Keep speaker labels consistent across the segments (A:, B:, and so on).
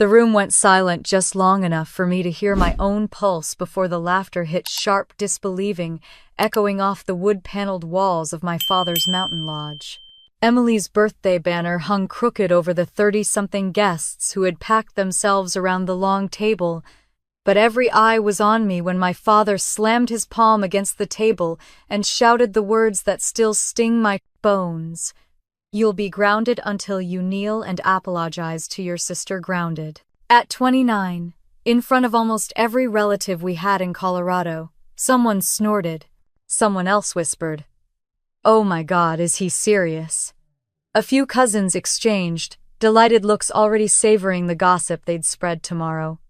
A: The room went silent just long enough for me to hear my own pulse before the laughter hit sharp, disbelieving, echoing off the wood-paneled walls of my father's mountain lodge. Emily's birthday banner hung crooked over the 30-something guests who had packed themselves around the long table, but every eye was on me when my father slammed his palm against the table and shouted the words that still sting my bones. "You'll be grounded until you kneel and apologize to your sister grounded." At 29, in front of almost every relative we had in Colorado, someone snorted. Someone else whispered, "Oh my God, is he serious?" A few cousins exchanged, delighted looks already savoring the gossip they'd spread tomorrow.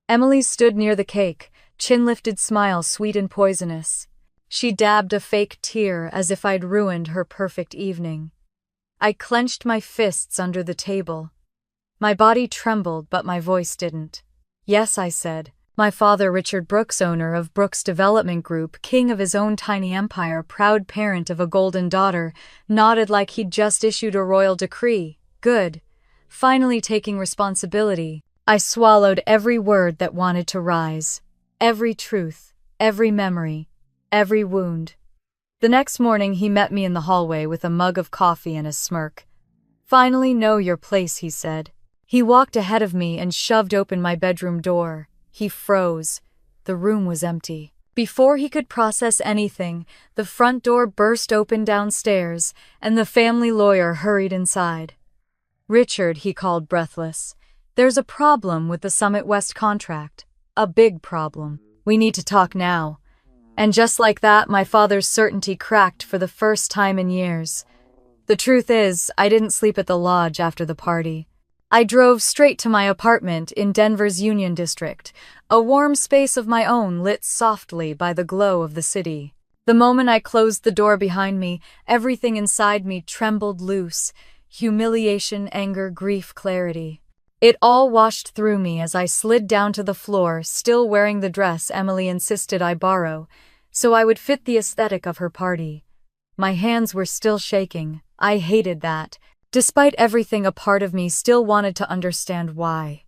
A: Emily stood near the cake, chin-lifted smile sweet and poisonous. She dabbed a fake tear as if I'd ruined her perfect evening. I clenched my fists under the table. My body trembled, but my voice didn't. "Yes," I said. My father, Richard Brooks, owner of Brooks Development Group, king of his own tiny empire, proud parent of a golden daughter, nodded like he'd just issued a royal decree. Good. Finally taking responsibility. I swallowed every word that wanted to rise. Every truth, every memory, every wound. The next morning he met me in the hallway with a mug of coffee and a smirk. "Finally know your place," he said. He walked ahead of me and shoved open my bedroom door. He froze. The room was empty. Before he could process anything, the front door burst open downstairs, and the family lawyer hurried inside. "Richard," he called, breathless, "there's a problem with the Summit West contract. A big problem. We need to talk now." And just like that, my father's certainty cracked for the first time in years. The truth is, I didn't sleep at the lodge after the party. I drove straight to my apartment in Denver's Union District, a warm space of my own lit softly by the glow of the city. The moment I closed the door behind me, everything inside me trembled loose. Humiliation, anger, grief, clarity. It all washed through me as I slid down to the floor, still wearing the dress Emily insisted I borrow, so I would fit the aesthetic of her party. My hands were still shaking. I hated that. Despite everything, a part of me still wanted to understand why.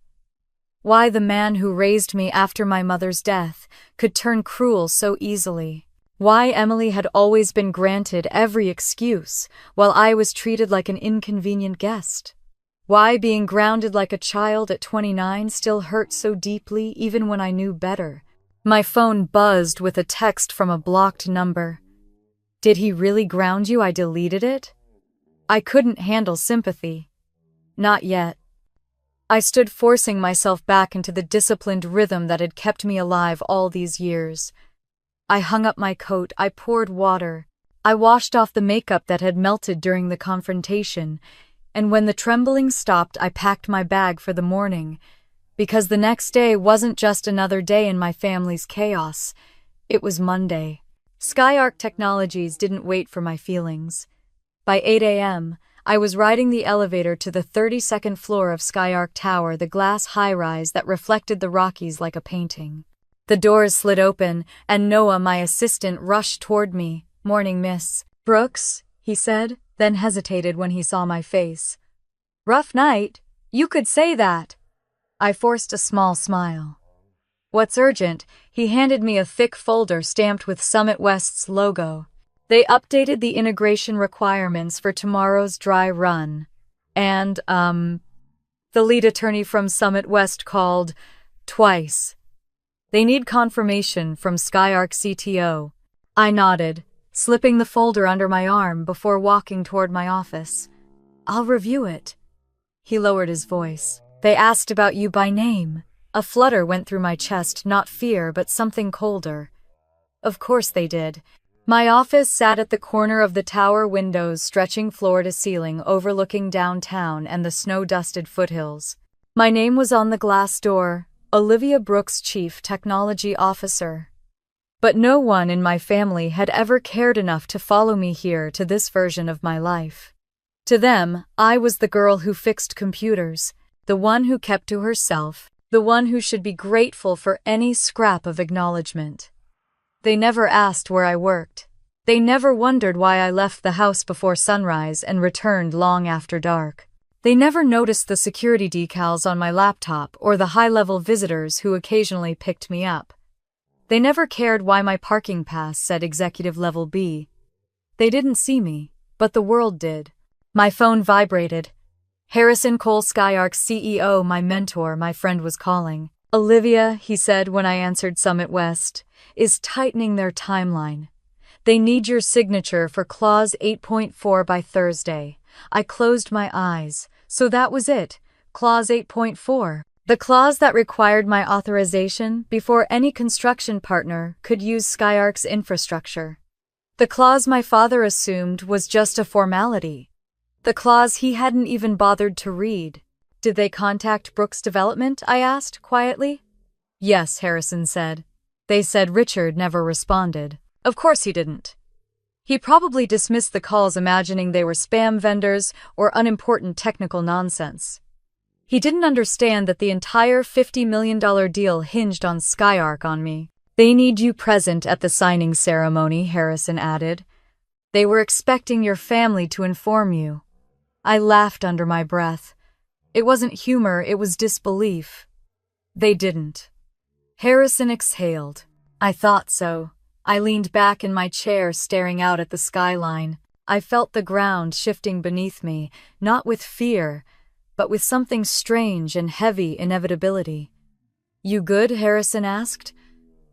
A: Why the man who raised me after my mother's death could turn cruel so easily. Why Emily had always been granted every excuse, while I was treated like an inconvenient guest. Why being grounded like a child at 29 still hurt so deeply even when I knew better. My phone buzzed with a text from a blocked number. "Did he really ground you?" I deleted it. I couldn't handle sympathy. Not yet. I stood forcing myself back into the disciplined rhythm that had kept me alive all these years. I hung up my coat, I poured water, I washed off the makeup that had melted during the confrontation, and when the trembling stopped, I packed my bag for the morning, because the next day wasn't just another day in my family's chaos. It was Monday. Skyark Technologies didn't wait for my feelings. By 8 a.m., I was riding the elevator to the 32nd floor of Skyark Tower, the glass high-rise that reflected the Rockies like a painting. The doors slid open, and Noah, my assistant, rushed toward me. "Morning, Miss Brooks," he said, then hesitated when he saw my face. "Rough night? You could say that." I forced a small smile. "What's urgent?" He handed me a thick folder stamped with Summit West's logo. They updated the integration requirements for tomorrow's dry run. And, the lead attorney from Summit West called twice. They need confirmation from Skyark CTO. I nodded, slipping the folder under my arm before walking toward my office. "I'll review it." He lowered his voice. "They asked about you by name." A flutter went through my chest, not fear, but something colder. Of course they did. My office sat at the corner of the tower, windows stretching floor to ceiling, overlooking downtown and the snow-dusted foothills. My name was on the glass door, Olivia Brooks, Chief Technology Officer. But no one in my family had ever cared enough to follow me here to this version of my life. To them, I was the girl who fixed computers, the one who kept to herself, the one who should be grateful for any scrap of acknowledgement. They never asked where I worked. They never wondered why I left the house before sunrise and returned long after dark. They never noticed the security decals on my laptop or the high-level visitors who occasionally picked me up. They never cared why my parking pass said Executive Level B. They didn't see me, but the world did. My phone vibrated. Harrison Cole, Skyarc's CEO, my mentor, my friend was calling. Olivia, he said when I answered Summit West, is tightening their timeline. They need your signature for Clause 8.4 by Thursday. I closed my eyes. So that was it. Clause 8.4. The clause that required my authorization before any construction partner could use Skyarc's infrastructure. The clause my father assumed was just a formality. The clause he hadn't even bothered to read. Did they contact Brooks Development? I asked quietly. Yes, Harrison said. They said Richard never responded. Of course he didn't. He probably dismissed the calls imagining they were spam vendors or unimportant technical nonsense. He didn't understand that the entire $50 million deal hinged on Skyarc on me. They need you present at the signing ceremony, Harrison added. They were expecting your family to inform you. I laughed under my breath. It wasn't humor, it was disbelief. They didn't. Harrison exhaled. I thought so. I leaned back in my chair, staring out at the skyline. I felt the ground shifting beneath me, not with fear, but with something strange and heavy inevitability. You good? Harrison asked.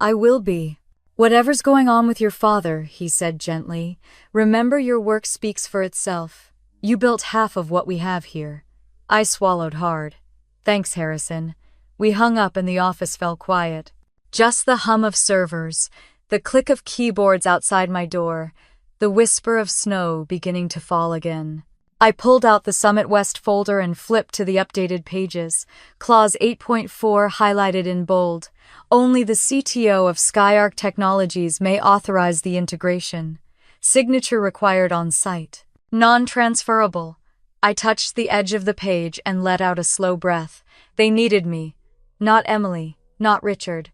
A: I will be. Whatever's going on with your father, he said gently, remember your work speaks for itself. You built half of what we have here. I swallowed hard. Thanks, Harrison. We hung up and the office fell quiet. Just the hum of servers, the click of keyboards outside my door, the whisper of snow beginning to fall again. I pulled out the Summit West folder and flipped to the updated pages. Clause 8.4 highlighted in bold. Only the CTO of Skyarc Technologies may authorize the integration. Signature required on site. Non-transferable. I touched the edge of the page and let out a slow breath. They needed me. Not Emily, not Richard.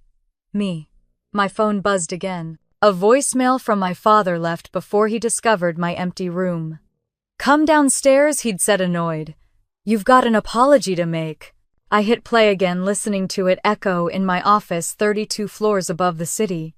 A: Me. My phone buzzed again. A voicemail from my father left before he discovered my empty room. Come downstairs, he'd said annoyed. You've got an apology to make. I hit play again, listening to it echo in my office 32 floors above the city.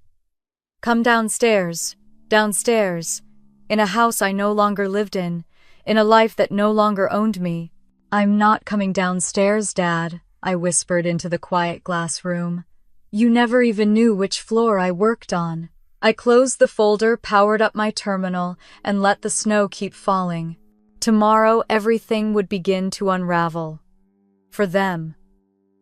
A: Come downstairs, downstairs, in a house I no longer lived in a life that no longer owned me. I'm not coming downstairs, Dad, I whispered into the quiet glass room. You never even knew which floor I worked on. I closed the folder, powered up my terminal, and let the snow keep falling. Tomorrow, everything would begin to unravel. For them.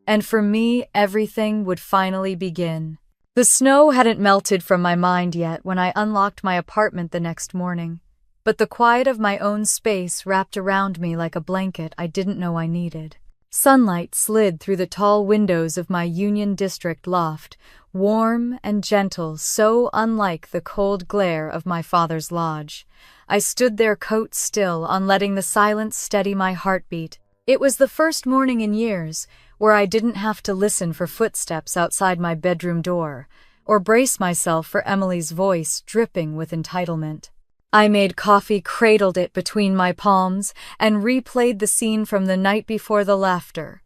A: And for me, everything would finally begin. The snow hadn't melted from my mind yet when I unlocked my apartment the next morning, but the quiet of my own space wrapped around me like a blanket I didn't know I needed. Sunlight slid through the tall windows of my Union District loft, warm and gentle, so unlike the cold glare of my father's lodge. I stood there coat still, on letting the silence steady my heartbeat. It was the first morning in years where I didn't have to listen for footsteps outside my bedroom door, or brace myself for Emily's voice dripping with entitlement. I made coffee, cradled it between my palms, and replayed the scene from the night before the laughter.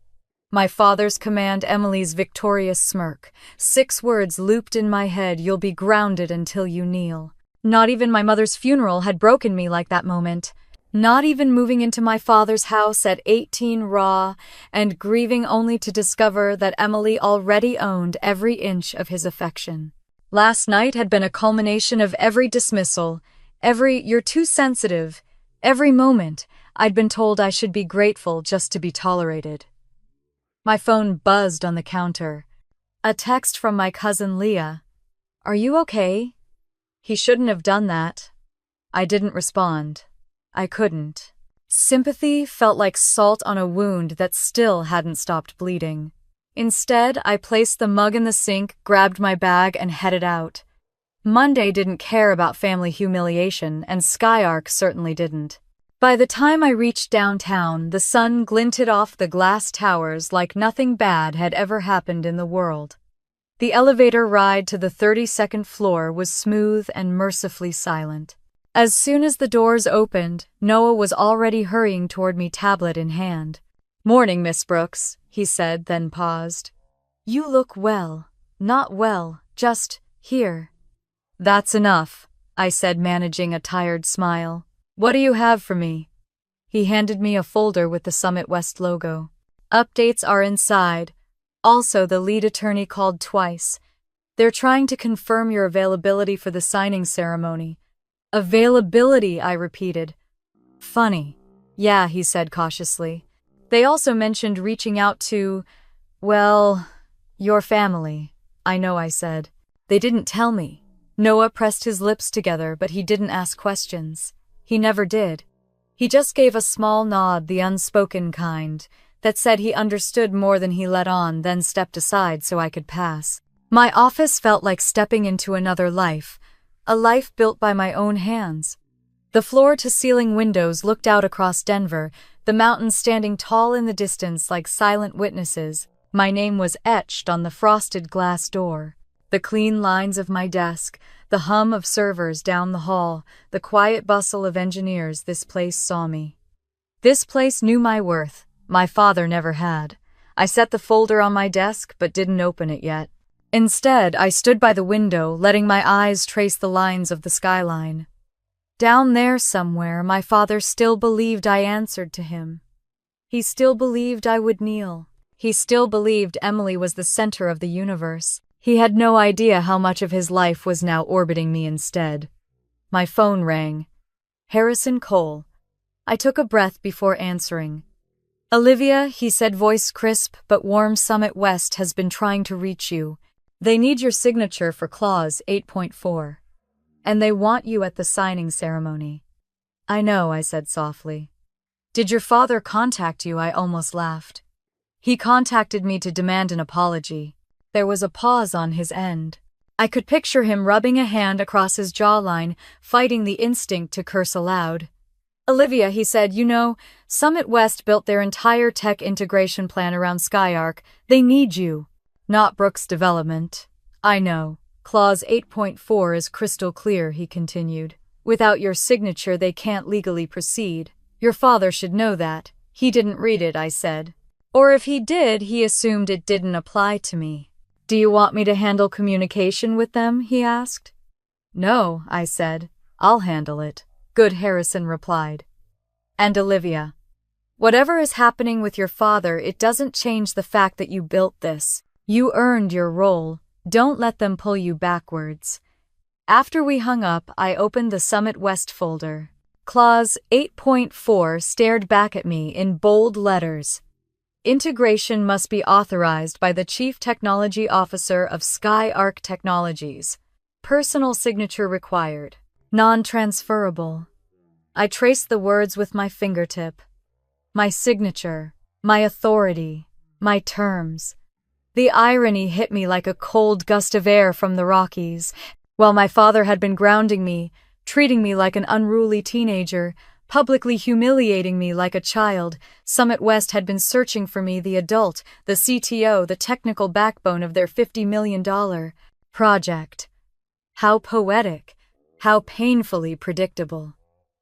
A: My father's command, Emily's victorious smirk. 6 words looped in my head, you'll be grounded until you kneel. Not even my mother's funeral had broken me like that moment. Not even moving into my father's house at 18 raw, and grieving only to discover that Emily already owned every inch of his affection. Last night had been a culmination of every dismissal, every "you're too sensitive," every moment I'd been told I should be grateful just to be tolerated. My phone buzzed on the counter. A text from my cousin Leah. Are you okay? He shouldn't have done that. I didn't respond. I couldn't. Sympathy felt like salt on a wound that still hadn't stopped bleeding. Instead, I placed the mug in the sink, grabbed my bag, and headed out. Monday didn't care about family humiliation, and Skyarc certainly didn't. By the time I reached downtown, the sun glinted off the glass towers like nothing bad had ever happened in the world. The elevator ride to the 32nd floor was smooth and mercifully silent. As soon as the doors opened, Noah was already hurrying toward me, tablet in hand. "Morning, Miss Brooks," he said, then paused. "You look well. Not well, just here." "That's enough," I said, managing a tired smile. "What do you have for me?" He handed me a folder with the Summit West logo. "Updates are inside. Also, the lead attorney called twice. They're trying to confirm your availability for the signing ceremony." "Availability," I repeated. "Funny." "Yeah," he said cautiously. "They also mentioned reaching out to, well, your family." "I know," I said. "They didn't tell me." Noah pressed his lips together, but he didn't ask questions. He never did. He just gave a small nod, the unspoken kind, that said he understood more than he let on, then stepped aside so I could pass. My office felt like stepping into another life, a life built by my own hands. The floor-to-ceiling windows looked out across Denver, the mountains standing tall in the distance like silent witnesses. My name was etched on the frosted glass door. The clean lines of my desk, the hum of servers down the hall, the quiet bustle of engineers. This place saw me. This place knew my worth. My father never had. I set the folder on my desk, but didn't open it yet. Instead, I stood by the window, letting my eyes trace the lines of the skyline. Down there somewhere, my father still believed I answered to him. He still believed I would kneel. He still believed Emily was the center of the universe. He had no idea how much of his life was now orbiting me instead. My phone rang. Harrison Cole. I took a breath before answering. "Olivia," he said, voice crisp but warm, "Summit West has been trying to reach you. They need your signature for Clause 8.4. And they want you at the signing ceremony." "I know," I said softly. "Did your father contact you?" I almost laughed. "He contacted me to demand an apology." There was a pause on his end. I could picture him rubbing a hand across his jawline, fighting the instinct to curse aloud. "Olivia," he said, "you know, Summit West built their entire tech integration plan around SkyArc. They need you." "Not Brooks Development." "I know. Clause 8.4 is crystal clear," he continued. "Without your signature, they can't legally proceed. Your father should know that." "He didn't read it," I said. "Or if he did, he assumed it didn't apply to me." "Do you want me to handle communication with them?" he asked. "No," I said. "I'll handle it." "Good," Harrison replied. "And Olivia, whatever is happening with your father, it doesn't change the fact that you built this. You earned your role. Don't let them pull you backwards." After we hung up, I opened the Summit West folder. Clause 8.4 stared back at me in bold letters. Integration must be authorized by the Chief Technology Officer of SkyArc Technologies. Personal signature required. Non-transferable. I traced the words with my fingertip. My signature. My authority. My terms. The irony hit me like a cold gust of air from the Rockies. While my father had been grounding me, treating me like an unruly teenager, publicly humiliating me like a child, Summit West had been searching for me, the adult, the CTO, the technical backbone of their $50 million project. How poetic, how painfully predictable.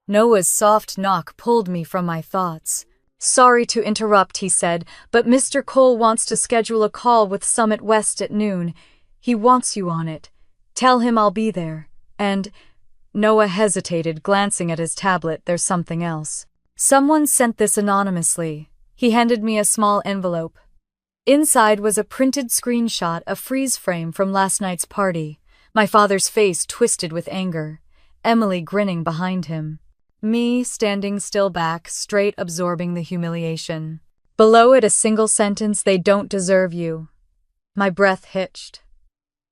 A: Noah's soft knock pulled me from my thoughts. "Sorry to interrupt," he said, "but Mr. Cole wants to schedule a call with Summit West at noon. He wants you on it. Tell him I'll be there. And—" Noah hesitated, glancing at his tablet. "There's something else. Someone sent this anonymously." He handed me a small envelope. Inside was a printed screenshot, a freeze frame from last night's party. My father's face twisted with anger. Emily grinning behind him. Me standing still back, straight absorbing the humiliation. Below it a single sentence, "They don't deserve you." My breath hitched.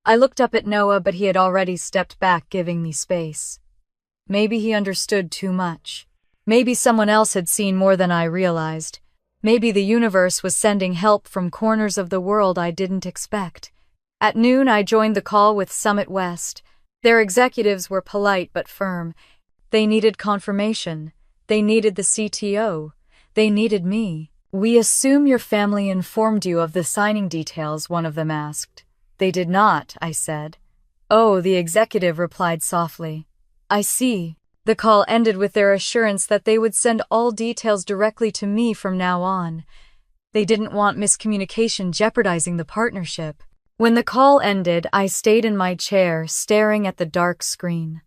A: I looked up at Noah, but he had already stepped back, giving me space. Maybe he understood too much. Maybe someone else had seen more than I realized. Maybe the universe was sending help from corners of the world I didn't expect. At noon, I joined the call with Summit West. Their executives were polite but firm. They needed confirmation. They needed the CTO. They needed me. "We assume your family informed you of the signing details," one of them asked. "They did not," I said. "Oh," the executive replied softly. "I see." The call ended with their assurance that they would send all details directly to me from now on. They didn't want miscommunication jeopardizing the partnership. When the call ended, I stayed in my chair, staring at the dark screen.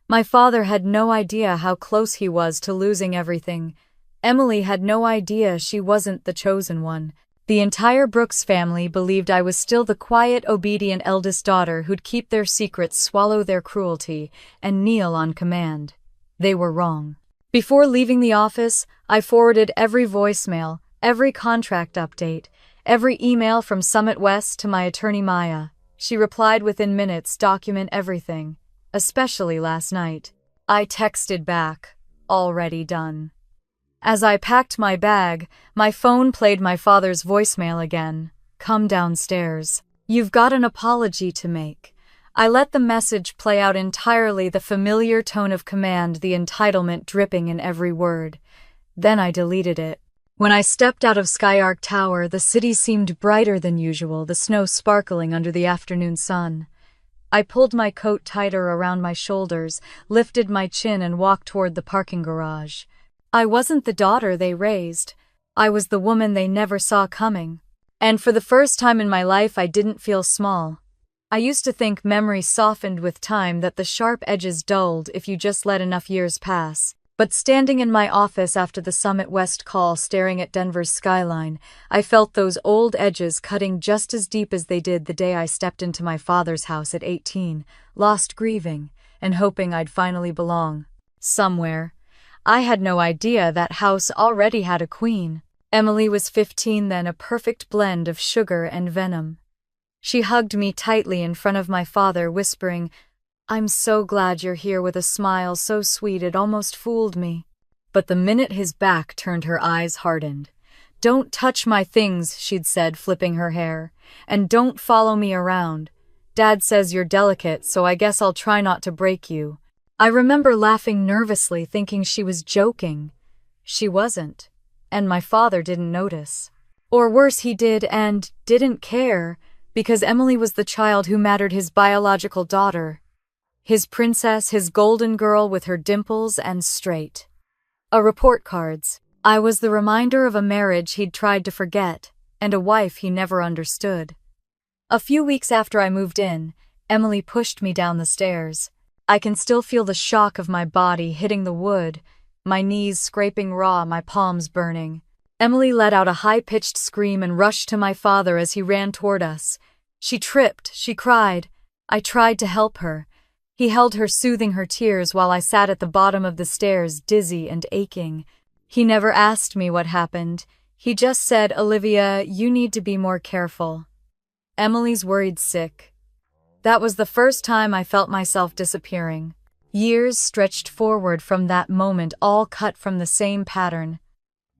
A: My father had no idea how close he was to losing everything. Emily had no idea she wasn't the chosen one. The entire Brooks family believed I was still the quiet, obedient eldest daughter who'd keep their secrets, swallow their cruelty, and kneel on command. They were wrong. Before leaving the office, I forwarded every voicemail, every contract update, every email from Summit West to my attorney Maya. She replied within minutes, document everything, especially last night. I texted back, already done. As I packed my bag, my phone played my father's voicemail again. Come downstairs. You've got an apology to make. I let the message play out entirely, the familiar tone of command, the entitlement dripping in every word. Then I deleted it. When I stepped out of Skyark Tower, the city seemed brighter than usual, the snow sparkling under the afternoon sun. I pulled my coat tighter around my shoulders, lifted my chin, and walked toward the parking garage. I wasn't the daughter they raised. I was the woman they never saw coming. And for the first time in my life, I didn't feel small. I used to think memory softened with time, that the sharp edges dulled if you just let enough years pass. But standing in my office after the Summit West call, staring at Denver's skyline, I felt those old edges cutting just as deep as they did the day I stepped into my father's house at 18, lost grieving, and hoping I'd finally belong somewhere. I had no idea that house already had a queen. Emily was 15 then, a perfect blend of sugar and venom. She hugged me tightly in front of my father, whispering, "I'm so glad you're here," with a smile so sweet it almost fooled me. But the minute his back turned, her eyes hardened. "Don't touch my things," she'd said, flipping her hair. "And don't follow me around. Dad says you're delicate, so I guess I'll try not to break you." I remember laughing nervously, thinking she was joking. She wasn't, and my father didn't notice. Or worse, he did and didn't care, because Emily was the child who mattered, his biological daughter. His princess, his golden girl with her dimples and straight report cards. I was the reminder of a marriage he'd tried to forget, and a wife he never understood. A few weeks after I moved in, Emily pushed me down the stairs. I can still feel the shock of my body hitting the wood, my knees scraping raw, my palms burning. Emily let out a high-pitched scream and rushed to my father as he ran toward us. She tripped, she cried. I tried to help her. He held her, soothing her tears, while I sat at the bottom of the stairs, dizzy and aching. He never asked me what happened. He just said, "Olivia, you need to be more careful." Emily's worried sick. That was the first time I felt myself disappearing. Years stretched forward from that moment, all cut from the same pattern.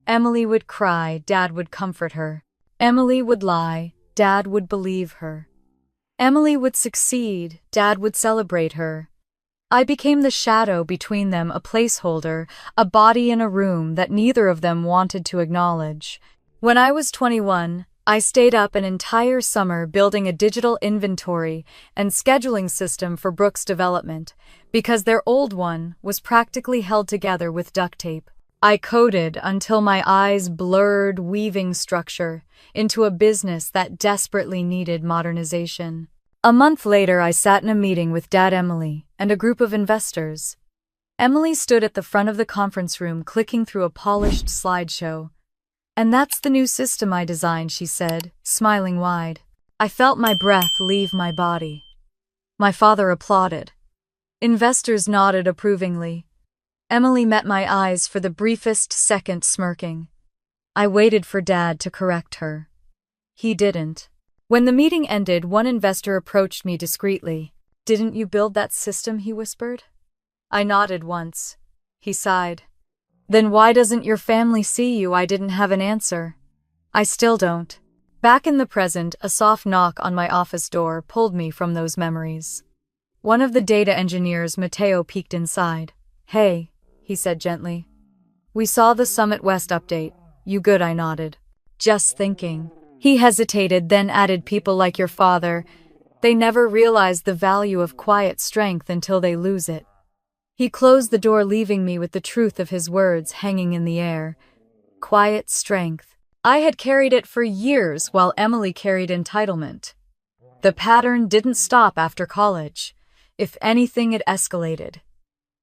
A: Emily would cry, Dad would comfort her. Emily would lie, Dad would believe her. Emily would succeed, Dad would celebrate her. I became the shadow between them, a placeholder, a body in a room that neither of them wanted to acknowledge. When I was 21, I stayed up an entire summer building a digital inventory and scheduling system for Brooks' development, because their old one was practically held together with duct tape. I coded until my eyes blurred, weaving structure into a business that desperately needed modernization. A month later, I sat in a meeting with Dad, Emily, and a group of investors. Emily stood at the front of the conference room, clicking through a polished slideshow. "And that's the new system I designed," she said, smiling wide. I felt my breath leave my body. My father applauded. Investors nodded approvingly. Emily met my eyes for the briefest second, smirking. I waited for Dad to correct her. He didn't. When the meeting ended, one investor approached me discreetly. "Didn't you build that system?" he whispered. I nodded once. He sighed. "Then why doesn't your family see you?" I didn't have an answer. I still don't. Back in the present, a soft knock on my office door pulled me from those memories. One of the data engineers, Matteo, peeked inside. "Hey," he said gently. "We saw the Summit West update. You good?" I nodded. "Just thinking." He hesitated, then added, "People like your father, they never realize the value of quiet strength until they lose it." He closed the door, leaving me with the truth of his words hanging in the air. Quiet strength. I had carried it for years while Emily carried entitlement. The pattern didn't stop after college. If anything, it escalated.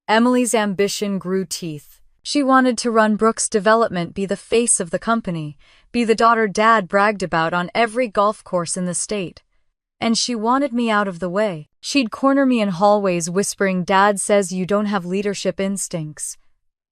A: Emily's ambition grew teeth. She wanted to run Brooks Development, be the face of the company, be the daughter Dad bragged about on every golf course in the state. And she wanted me out of the way. She'd corner me in hallways whispering, "Dad says you don't have leadership instincts.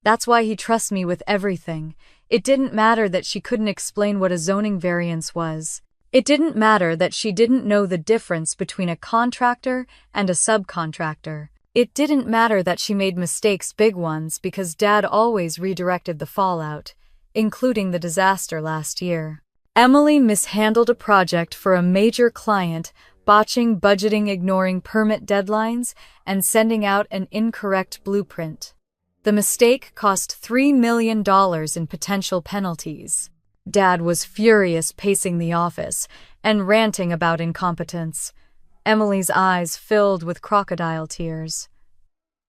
A: That's why he trusts me with everything." It didn't matter that she couldn't explain what a zoning variance was. It didn't matter that she didn't know the difference between a contractor and a subcontractor. It didn't matter that she made mistakes, big ones, because Dad always redirected the fallout, including the disaster last year. Emily mishandled a project for a major client, botching budgeting, ignoring permit deadlines, and sending out an incorrect blueprint. The mistake cost $3 million in potential penalties. Dad was furious, pacing the office and ranting about incompetence. Emily's eyes filled with crocodile tears.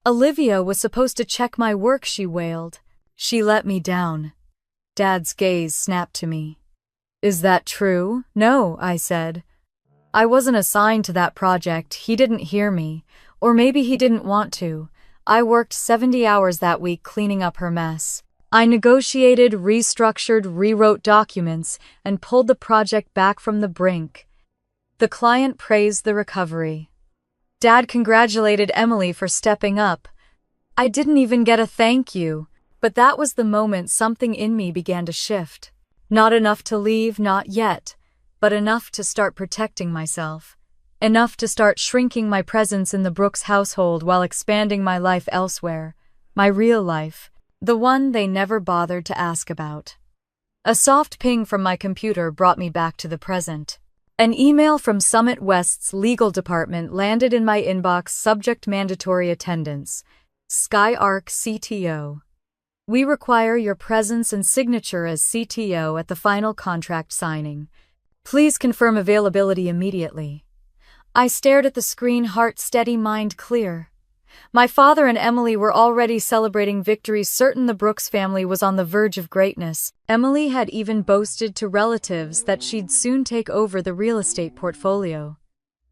A: "Olivia was supposed to check my work," she wailed. "She let me down." Dad's gaze snapped to me. "Is that true?" "No," I said. "I wasn't assigned to that project. He didn't hear me. Or maybe he didn't want to. I worked 70 hours that week cleaning up her mess. I negotiated, restructured, rewrote documents, and pulled the project back from the brink." The client praised the recovery. Dad congratulated Emily for stepping up. I didn't even get a thank you, but that was the moment something in me began to shift. Not enough to leave, not yet, but enough to start protecting myself. Enough to start shrinking my presence in the Brooks household while expanding my life elsewhere. My real life. The one they never bothered to ask about. A soft ping from my computer brought me back to the present. An email from Summit West's legal department landed in my inbox, subject mandatory attendance. SkyArc CTO. "We require your presence and signature as CTO at the final contract signing. Please confirm availability immediately." I stared at the screen, heart steady, mind clear. My father and Emily were already celebrating victory, certain the Brooks family was on the verge of greatness. Emily had even boasted to relatives that she'd soon take over the real estate portfolio.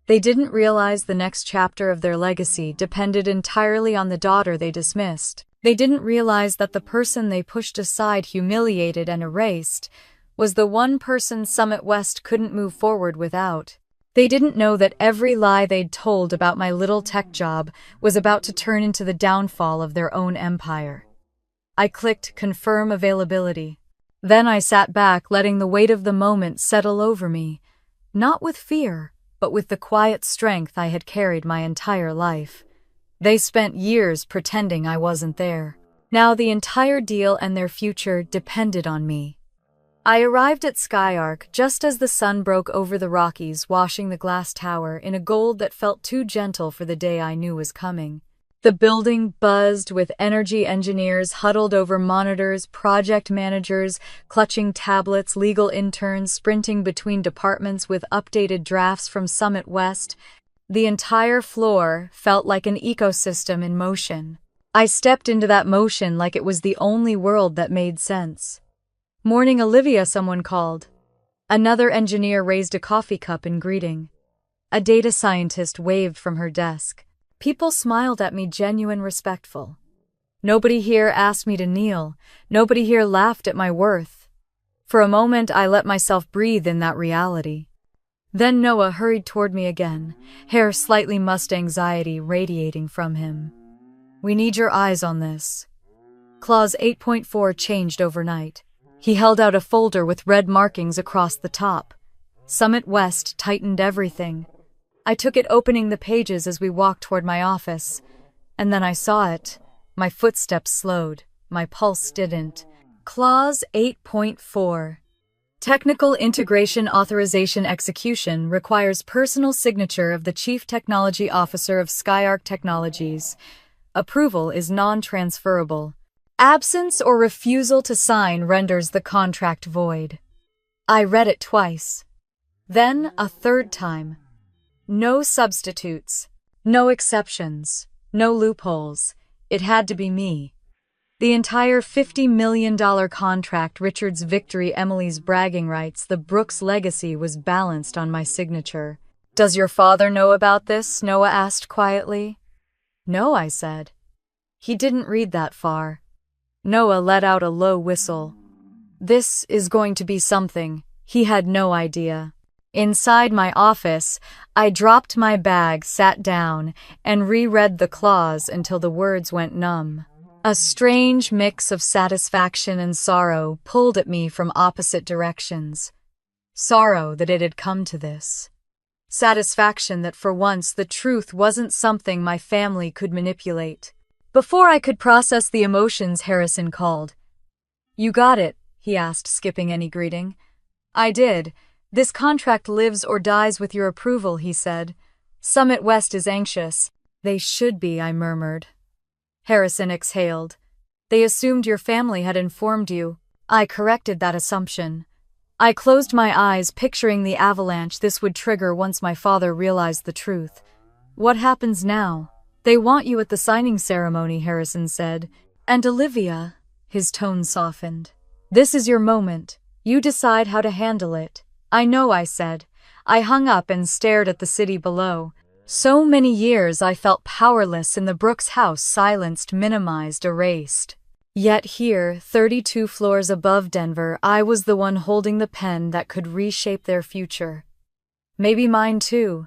A: They didn't realize the next chapter of their legacy depended entirely on the daughter they dismissed. They didn't realize that the person they pushed aside, humiliated, and erased was the one person Summit West couldn't move forward without. They didn't know that every lie they'd told about my little tech job was about to turn into the downfall of their own empire. I clicked confirm availability. Then I sat back, letting the weight of the moment settle over me, not with fear, but with the quiet strength I had carried my entire life. They spent years pretending I wasn't there. Now the entire deal and their future depended on me. I arrived at SkyArc just as the sun broke over the Rockies, washing the glass tower in a gold that felt too gentle for the day I knew was coming. The building buzzed with energy engineers huddled over monitors, project managers clutching tablets, legal interns sprinting between departments with updated drafts from Summit West. The entire floor felt like an ecosystem in motion. I stepped into that motion like it was the only world that made sense. "Morning, Olivia," someone called. Another engineer raised a coffee cup in greeting. A data scientist waved from her desk. People smiled at me, genuine, respectful. Nobody here asked me to kneel. Nobody here laughed at my worth. For a moment, I let myself breathe in that reality. Then Noah hurried toward me again, hair slightly mussed, anxiety radiating from him. "We need your eyes on this." Clause 8.4 changed overnight. He held out a folder with red markings across the top. Summit West tightened everything. I took it, opening the pages as we walked toward my office. And then I saw it. My footsteps slowed. My pulse didn't. Clause 8.4. Technical integration authorization execution requires personal signature of the Chief Technology Officer of SkyArc Technologies. Approval is non-transferable. Absence or refusal to sign renders the contract void. I read it twice. Then a third time. No substitutes. No exceptions. No loopholes. It had to be me. The entire $50 million contract, Richard's victory, Emily's bragging rights, the Brooks legacy was balanced on my signature. "Does your father know about this?" Noah asked quietly. "No," I said. He didn't read that far. Noah let out a low whistle. This is going to be something. He had no idea. Inside my office, I dropped my bag, sat down, and reread the clause until the words went numb. A strange mix of satisfaction and sorrow pulled at me from opposite directions. Sorrow that it had come to this. Satisfaction that for once the truth wasn't something my family could manipulate. Before I could process the emotions, Harrison called. "You got it?" he asked, skipping any greeting. "I did. This contract lives or dies with your approval," he said. "Summit West is anxious." "They should be," I murmured. Harrison exhaled. "They assumed your family had informed you." I corrected that assumption. I closed my eyes, picturing the avalanche this would trigger once my father realized the truth. "What happens now?" "They want you at the signing ceremony," Harrison said. "And Olivia," his tone softened. "This is your moment. You decide how to handle it." "I know," I said. I hung up and stared at the city below. So many years I felt powerless in the Brooks house, silenced, minimized, erased. Yet here, 32 floors above Denver, I was the one holding the pen that could reshape their future. Maybe mine too.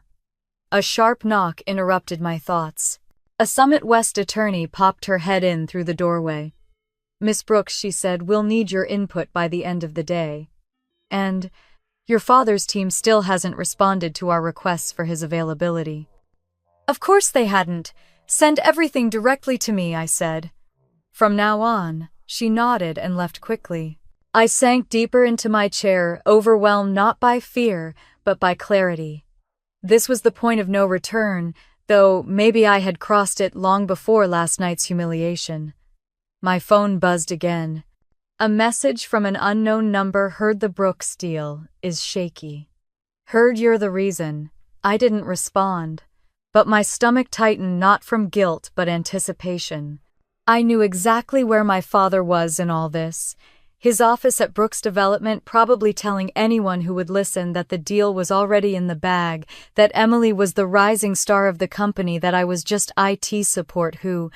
A: A sharp knock interrupted my thoughts. A Summit West attorney popped her head in through the doorway. "Miss Brooks," she said, "we'll need your input by the end of the day. And your father's team still hasn't responded to our requests for his availability." "Of course they hadn't. Send everything directly to me," I said. "From now on." She nodded and left quickly. I sank deeper into my chair, overwhelmed not by fear, but by clarity. This was the point of no return, though maybe I had crossed it long before last night's humiliation. My phone buzzed again. A message from an unknown number. "Heard the Brooks deal is shaky. Heard you're the reason." I didn't respond, but my stomach tightened, not from guilt but anticipation. I knew exactly where my father was in all this. His office at Brooks Development, probably telling anyone who would listen that the deal was already in the bag, that Emily was the rising star of the company, that I was just IT support who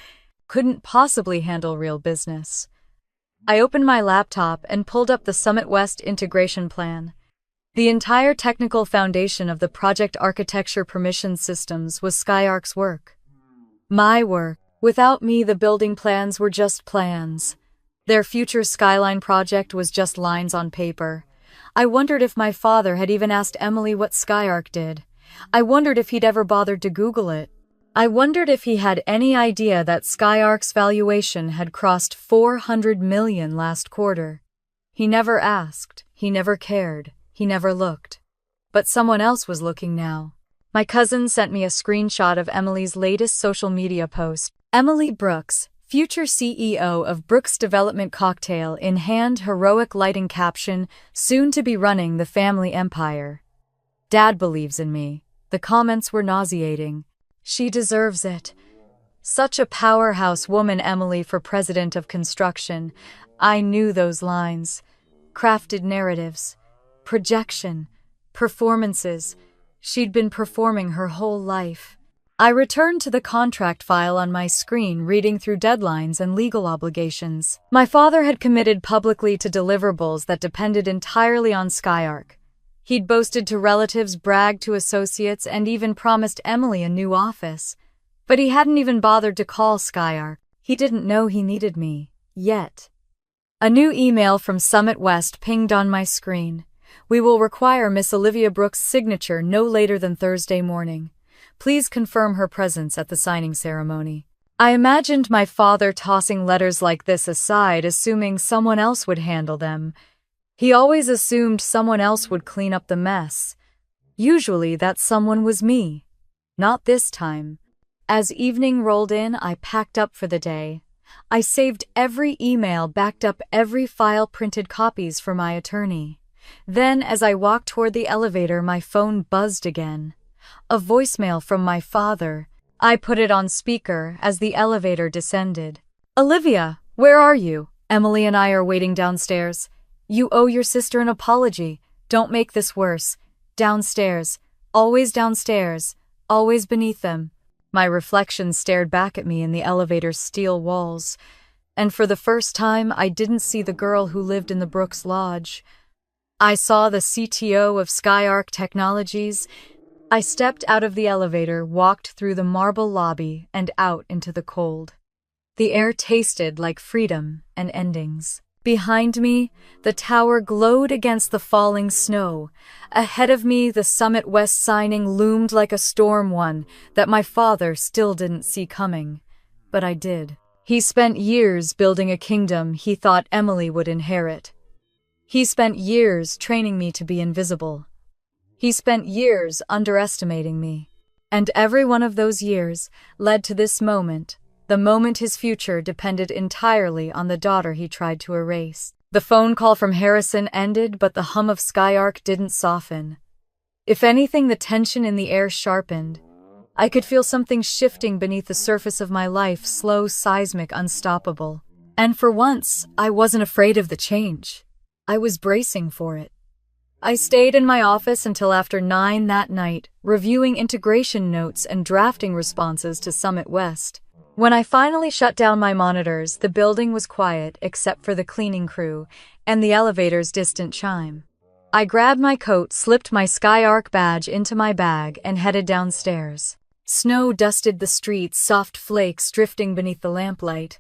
A: couldn't possibly handle real business. I opened my laptop and pulled up the Summit West integration plan. The entire technical foundation of the project architecture permission systems was Skyarc's work. My work. Without me, the building plans were just plans. Their future skyline project was just lines on paper. I wondered if my father had even asked Emily what Skyarc did. I wondered if he'd ever bothered to Google it. I wondered if he had any idea that Skyarc's valuation had crossed $400 million last quarter. He never asked, he never cared, he never looked. But someone else was looking now. My cousin sent me a screenshot of Emily's latest social media post. Emily Brooks, future CEO of Brooks Development, cocktail in hand, heroic lighting caption, "Soon to be running the family empire. Dad believes in me." The comments were nauseating. "She deserves it. Such a powerhouse woman, Emily for president of construction." I knew those lines. Crafted narratives. Projection. Performances. She'd been performing her whole life. I returned to the contract file on my screen, reading through deadlines and legal obligations. My father had committed publicly to deliverables that depended entirely on Skyarc. He'd boasted to relatives, bragged to associates, and even promised Emily a new office. But he hadn't even bothered to call Skyarc. He didn't know he needed me. Yet. A new email from Summit West pinged on my screen. "We will require Miss Olivia Brooks' signature no later than Thursday morning. Please confirm her presence at the signing ceremony." I imagined my father tossing letters like this aside, assuming someone else would handle them. He always assumed someone else would clean up the mess. Usually that someone was me. Not this time. As evening rolled in, I packed up for the day. I saved every email, backed up every file, printed copies for my attorney. Then, as I walked toward the elevator, my phone buzzed again. A voicemail from my father. I put it on speaker as the elevator descended. Olivia, where are you? Emily and I are waiting downstairs. You owe your sister an apology. Don't make this worse. Downstairs. Always downstairs. Always beneath them. My reflection stared back at me in the elevator's steel walls, and for the first time I didn't see the girl who lived in the Brooks Lodge. I saw the CTO of Skyark Technologies. I stepped out of the elevator, walked through the marble lobby, and out into the cold. The air tasted like freedom and endings. Behind me, the tower glowed against the falling snow. Ahead of me, the Summit West signing loomed like a storm, one that my father still didn't see coming. But I did. He spent years building a kingdom he thought Emily would inherit. He spent years training me to be invisible. He spent years underestimating me. And every one of those years led to this moment, the moment his future depended entirely on the daughter he tried to erase. The phone call from Harrison ended, but the hum of Skyark didn't soften. If anything, the tension in the air sharpened. I could feel something shifting beneath the surface of my life, slow, seismic, unstoppable. And for once, I wasn't afraid of the change. I was bracing for it. I stayed in my office until after 9 that night, reviewing integration notes and drafting responses to Summit West. When I finally shut down my monitors, the building was quiet except for the cleaning crew and the elevator's distant chime. I grabbed my coat, slipped my Skyark badge into my bag, and headed downstairs. Snow dusted the streets, soft flakes drifting beneath the lamplight.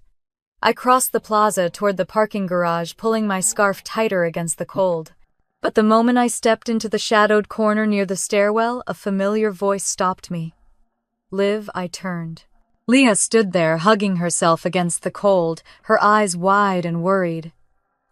A: I crossed the plaza toward the parking garage, pulling my scarf tighter against the cold. But the moment I stepped into the shadowed corner near the stairwell, a familiar voice stopped me. Liv, I turned. Leah stood there, hugging herself against the cold, her eyes wide and worried.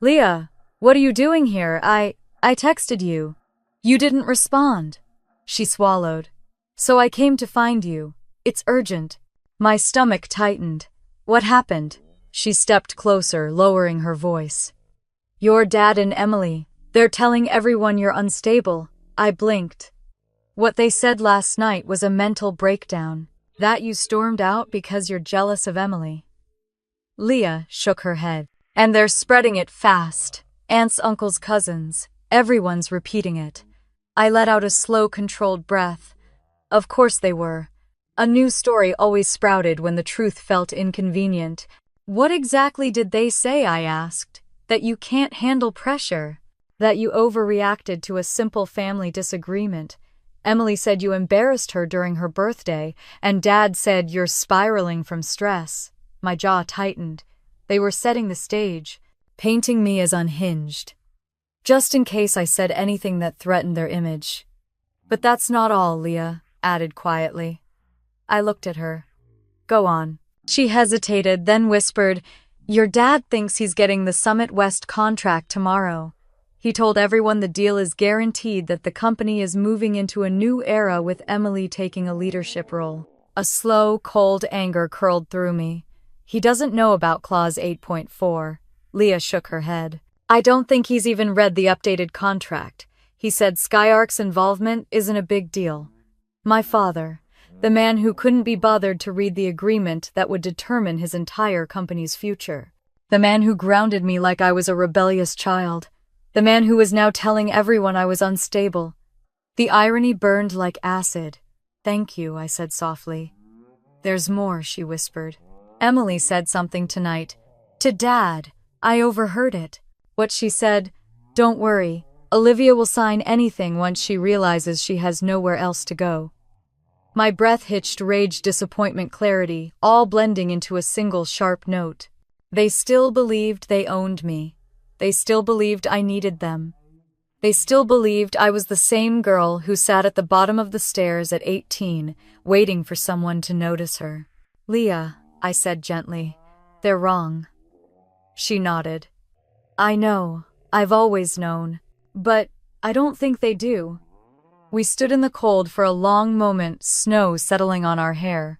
A: Leah, what are you doing here? I texted you. You didn't respond. She swallowed. So I came to find you. It's urgent. My stomach tightened. What happened? She stepped closer, lowering her voice. Your dad and Emily, they're telling everyone you're unstable. I blinked. What they said last night was a mental breakdown. That you stormed out because you're jealous of Emily. Leah shook her head. And they're spreading it fast. Aunts, uncles, cousins. Everyone's repeating it. I let out a slow, controlled breath. Of course they were. A new story always sprouted when the truth felt inconvenient. What exactly did they say? I asked. That you can't handle pressure. That you overreacted to a simple family disagreement. Emily said you embarrassed her during her birthday, and Dad said you're spiraling from stress. My jaw tightened. They were setting the stage, painting me as unhinged. Just in case I said anything that threatened their image. But that's not all, Leah added quietly. I looked at her. Go on. She hesitated, then whispered, Your dad thinks he's getting the Summit West contract tomorrow. He told everyone the deal is guaranteed, that the company is moving into a new era with Emily taking a leadership role. A slow, cold anger curled through me. He doesn't know about Clause 8.4. Leah shook her head. I don't think he's even read the updated contract. He said Skyark's involvement isn't a big deal. My father, the man who couldn't be bothered to read the agreement that would determine his entire company's future. The man who grounded me like I was a rebellious child. The man who was now telling everyone I was unstable. The irony burned like acid. Thank you, I said softly. There's more, she whispered. Emily said something tonight. To Dad. I overheard it. What she said, don't worry, Olivia will sign anything once she realizes she has nowhere else to go. My breath hitched, rage, disappointment, clarity, all blending into a single sharp note. They still believed they owned me. They still believed I needed them. They still believed I was the same girl who sat at the bottom of the stairs at 18, waiting for someone to notice her. Leah, I said gently, they're wrong. She nodded. I know, I've always known, but I don't think they do. We stood in the cold for a long moment, snow settling on our hair.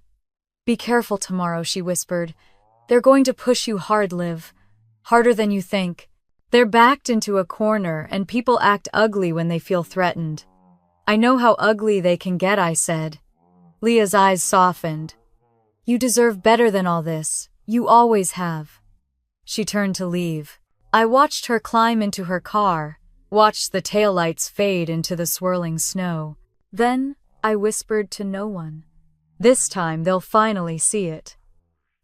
A: Be careful tomorrow, she whispered. They're going to push you hard, Liv. Harder than you think. They're backed into a corner, and people act ugly when they feel threatened. I know how ugly they can get, I said. Leah's eyes softened. You deserve better than all this. You always have. She turned to leave. I watched her climb into her car, watched the taillights fade into the swirling snow. Then I whispered to no one. This time they'll finally see it.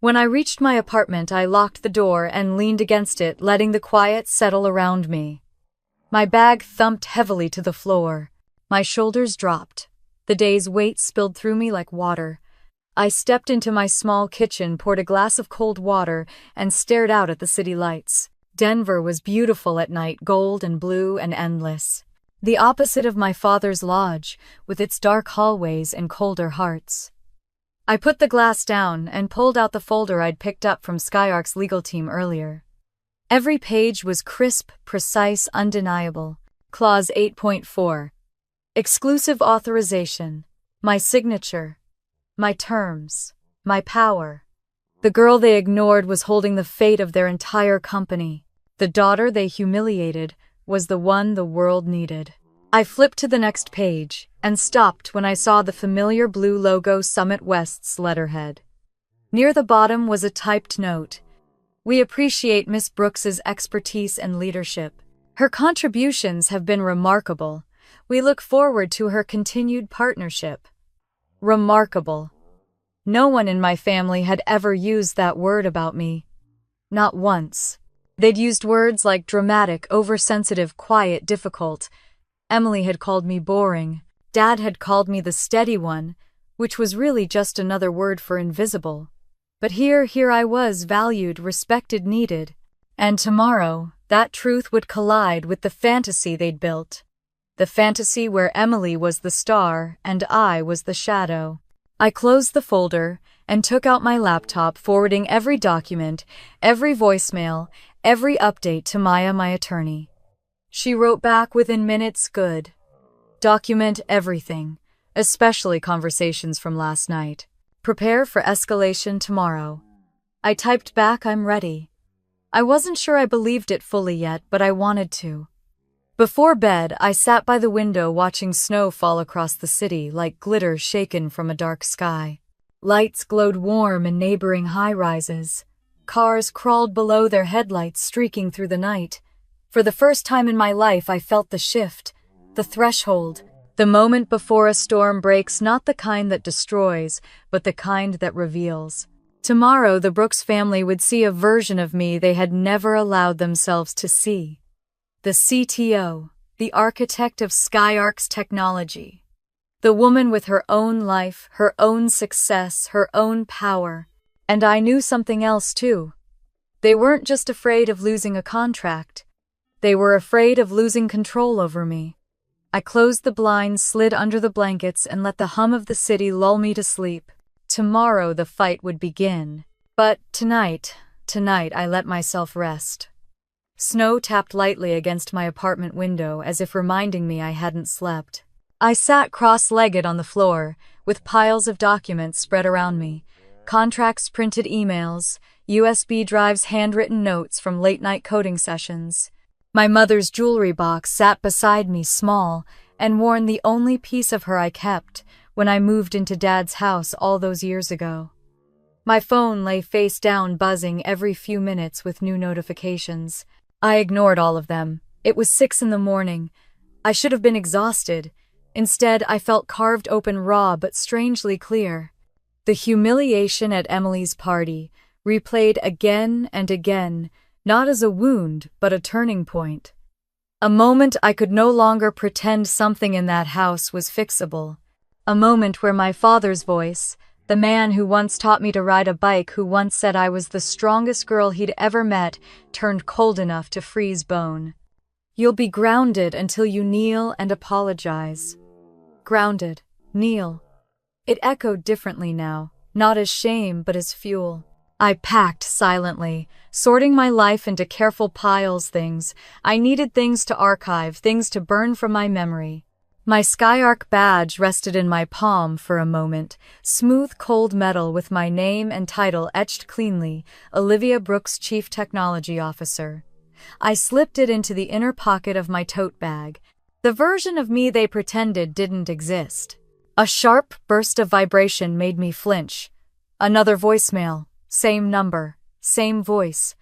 A: When I reached my apartment, I locked the door and leaned against it, letting the quiet settle around me. My bag thumped heavily to the floor. My shoulders dropped. The day's weight spilled through me like water. I stepped into my small kitchen, poured a glass of cold water, and stared out at the city lights. Denver was beautiful at night, gold and blue and endless. The opposite of my father's lodge, with its dark hallways and colder hearts. I put the glass down and pulled out the folder I'd picked up from Skyark's legal team earlier. Every page was crisp, precise, undeniable. Clause 8.4. Exclusive authorization. My signature. My terms. My power. The girl they ignored was holding the fate of their entire company. The daughter they humiliated was the one the world needed. I flipped to the next page and stopped when I saw the familiar blue logo Summit West's letterhead. Near the bottom was a typed note. We appreciate Miss Brooks's expertise and leadership. Her contributions have been remarkable. We look forward to her continued partnership. Remarkable. No one in my family had ever used that word about me. Not once. They'd used words like dramatic, oversensitive, quiet, difficult. Emily had called me boring. Dad had called me the steady one, which was really just another word for invisible. But here I was, valued, respected, needed. And tomorrow, that truth would collide with the fantasy they'd built. The fantasy where Emily was the star and I was the shadow. I closed the folder and took out my laptop, forwarding every document, every voicemail, every update to Maya, my attorney. She wrote back within minutes. Good. Document everything, especially conversations from last night. Prepare for escalation tomorrow. I typed back, I'm ready. I wasn't sure I believed it fully yet, but I wanted to. Before bed, I sat by the window watching snow fall across the city like glitter shaken from a dark sky. Lights glowed warm in neighboring high-rises. Cars crawled below their headlights, streaking through the night. For the first time in my life, I felt the shift, the threshold, the moment before a storm breaks, not the kind that destroys, but the kind that reveals. Tomorrow, the Brooks family would see a version of me they had never allowed themselves to see. The CTO, the architect of Skyark's technology. The woman with her own life, her own success, her own power. And I knew something else too. They weren't just afraid of losing a contract. They were afraid of losing control over me. I closed the blinds, slid under the blankets, and let the hum of the city lull me to sleep. Tomorrow the fight would begin. But tonight I let myself rest. Snow tapped lightly against my apartment window as if reminding me I hadn't slept. I sat cross-legged on the floor, with piles of documents spread around me. Contracts, printed emails, USB drives, handwritten notes from late-night coding sessions. My mother's jewelry box sat beside me, small and worn, the only piece of her I kept when I moved into Dad's house all those years ago. My phone lay face down, buzzing every few minutes with new notifications. I ignored all of them. It was 6 a.m. I should have been exhausted. Instead, I felt carved open, raw but strangely clear. The humiliation at Emily's party, replayed again and again, not as a wound, but a turning point. A moment I could no longer pretend something in that house was fixable. A moment where my father's voice, the man who once taught me to ride a bike, who once said I was the strongest girl he'd ever met, turned cold enough to freeze bone. You'll be grounded until you kneel and apologize. Grounded. Kneel. It echoed differently now, not as shame, but as fuel. I packed silently, sorting my life into careful piles. Things I needed, things to archive, things to burn from my memory. My Skyark badge rested in my palm for a moment, smooth cold metal with my name and title etched cleanly, Olivia Brooks, Chief Technology Officer. I slipped it into the inner pocket of my tote bag. The version of me they pretended didn't exist. A sharp burst of vibration made me flinch. Another voicemail, same number, same voice.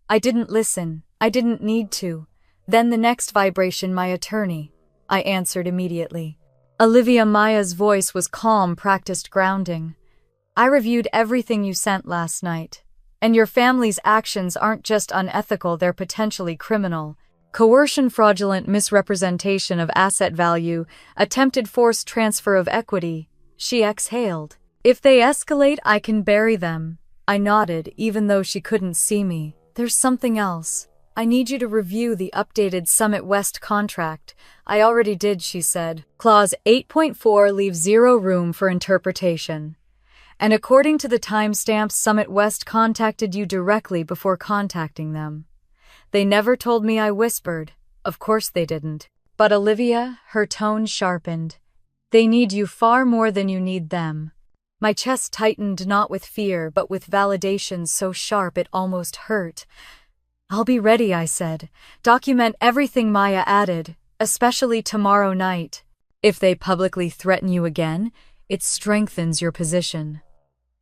A: I didn't listen. I didn't need to. Then the next vibration, my attorney. I answered immediately. Olivia Maya's voice was calm, practiced grounding. I reviewed everything you sent last night. And your family's actions aren't just unethical, they're potentially criminal. Coercion, fraudulent misrepresentation of asset value, attempted forced transfer of equity. She exhaled. If they escalate, I can bury them. I nodded, even though she couldn't see me. There's something else. I need you to review the updated Summit West contract. I already did, she said. Clause 8.4 leaves zero room for interpretation. And according to the timestamps, Summit West contacted you directly before contacting them. They never told me, I whispered. Of course they didn't. But Olivia, her tone sharpened. They need you far more than you need them. My chest tightened, not with fear, but with validation so sharp it almost hurt. I'll be ready, I said. Document everything, Maya added, especially tomorrow night. If they publicly threaten you again, it strengthens your position.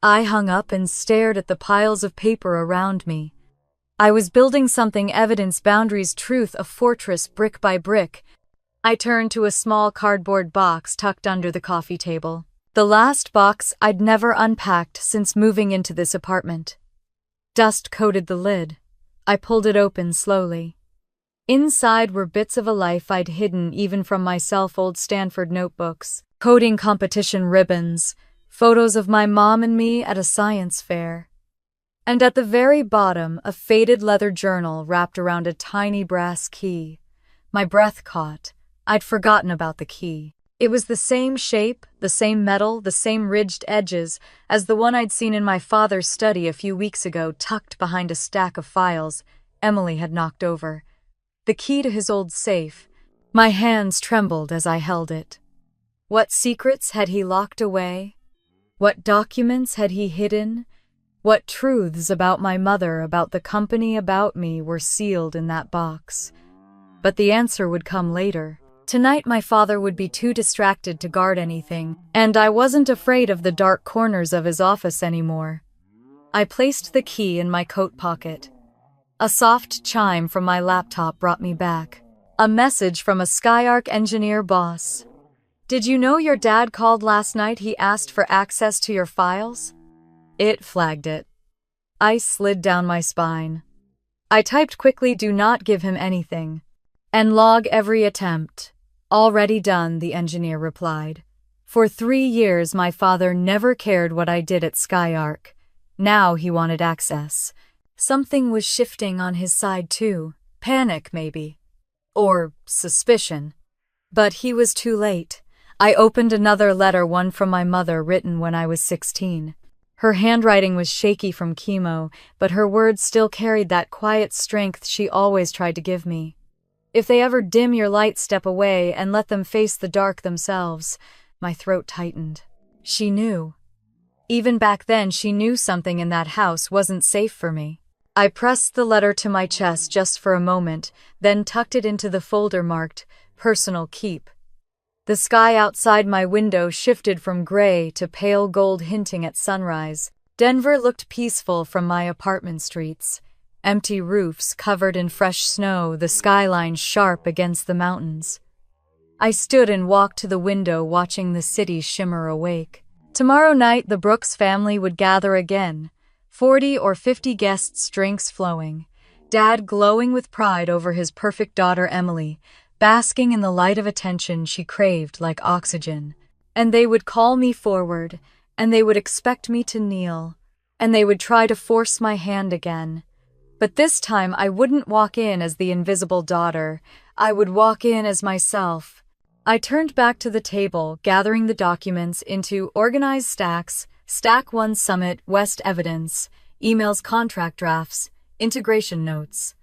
A: I hung up and stared at the piles of paper around me. I was building something, evidence, boundaries, truth, a fortress brick by brick. I turned to a small cardboard box tucked under the coffee table. The last box I'd never unpacked since moving into this apartment. Dust coated the lid. I pulled it open slowly. Inside were bits of a life I'd hidden even from myself, old Stanford notebooks, coding competition ribbons, photos of my mom and me at a science fair. And at the very bottom, a faded leather journal wrapped around a tiny brass key. My breath caught. I'd forgotten about the key. It was the same shape, the same metal, the same ridged edges as the one I'd seen in my father's study a few weeks ago, tucked behind a stack of files Emily had knocked over. The key to his old safe. My hands trembled as I held it. What secrets had he locked away? What documents had he hidden? What truths about my mother, about the company, about me were sealed in that box? But the answer would come later. Tonight my father would be too distracted to guard anything, and I wasn't afraid of the dark corners of his office anymore. I placed the key in my coat pocket. A soft chime from my laptop brought me back. A message from a Skyark engineer boss. Did you know your dad called last night? He asked for access to your files? It flagged it. Ice slid down my spine. I typed quickly, do not give him anything. And log every attempt. Already done, the engineer replied. For 3 years my father never cared what I did at Skyark. Now he wanted access. Something was shifting on his side too. Panic, maybe. Or suspicion. But he was too late. I opened another letter, one from my mother, written when I was 16. Her handwriting was shaky from chemo, but her words still carried that quiet strength she always tried to give me. If they ever dim your light, step away and let them face the dark themselves. My throat tightened. She knew. Even back then, she knew something in that house wasn't safe for me. I pressed the letter to my chest just for a moment, then tucked it into the folder marked Personal Keep. The sky outside my window shifted from gray to pale gold, hinting at sunrise. Denver looked peaceful from my apartment streets. Empty roofs covered in fresh snow, the skyline sharp against the mountains. I stood and walked to the window, watching the city shimmer awake. Tomorrow night the Brooks family would gather again. 40 or 50 guests, drinks flowing. Dad glowing with pride over his perfect daughter Emily, basking in the light of attention she craved like oxygen. And they would call me forward, and they would expect me to kneel, and they would try to force my hand again. But this time I wouldn't walk in as the invisible daughter. I would walk in as myself. I turned back to the table, gathering the documents into organized stacks. Stack 1 Summit West evidence, emails, contract drafts, integration notes.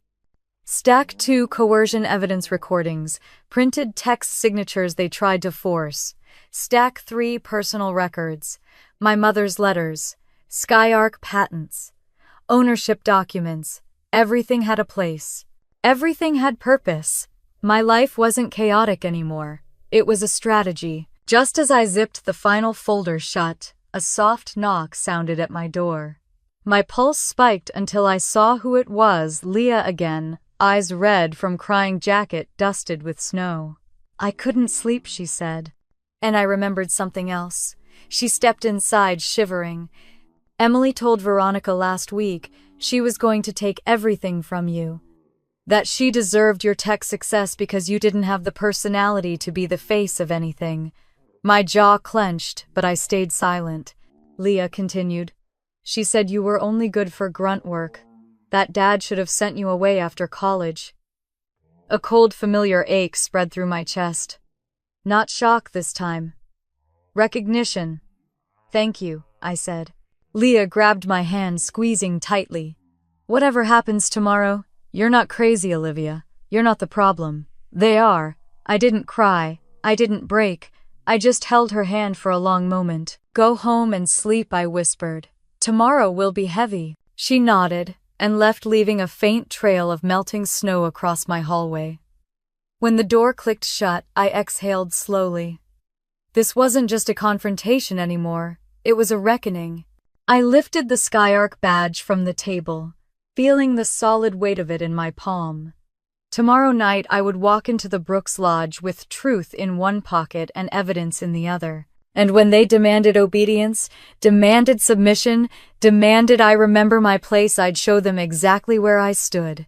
A: Stack 2 coercion evidence recordings, printed text signatures they tried to force. Stack 3 personal records, my mother's letters, Skyark patents, ownership documents. Everything had a place. Everything had purpose. My life wasn't chaotic anymore. It was a strategy. Just as I zipped the final folder shut, a soft knock sounded at my door. My pulse spiked until I saw who it was, Leah again, eyes red from crying, jacket dusted with snow. "I couldn't sleep," she said. And I remembered something else. She stepped inside, shivering. "Emily told Veronica last week she was going to take everything from you. That she deserved your tech success because you didn't have the personality to be the face of anything." My jaw clenched, but I stayed silent. Leah continued. "She said you were only good for grunt work. That Dad should have sent you away after college." A cold, familiar ache spread through my chest. Not shock this time. Recognition. "Thank you," I said. Leah grabbed my hand, squeezing tightly. "Whatever happens tomorrow, you're not crazy, Olivia. You're not the problem. They are." I didn't cry. I didn't break. I just held her hand for a long moment. "Go home and sleep," I whispered. "Tomorrow will be heavy." She nodded and left, leaving a faint trail of melting snow across my hallway. When the door clicked shut, I exhaled slowly. This wasn't just a confrontation anymore. It was a reckoning. I lifted the Skyark badge from the table, feeling the solid weight of it in my palm. Tomorrow night I would walk into the Brooks Lodge with truth in one pocket and evidence in the other. And when they demanded obedience, demanded submission, demanded I remember my place, I'd show them exactly where I stood.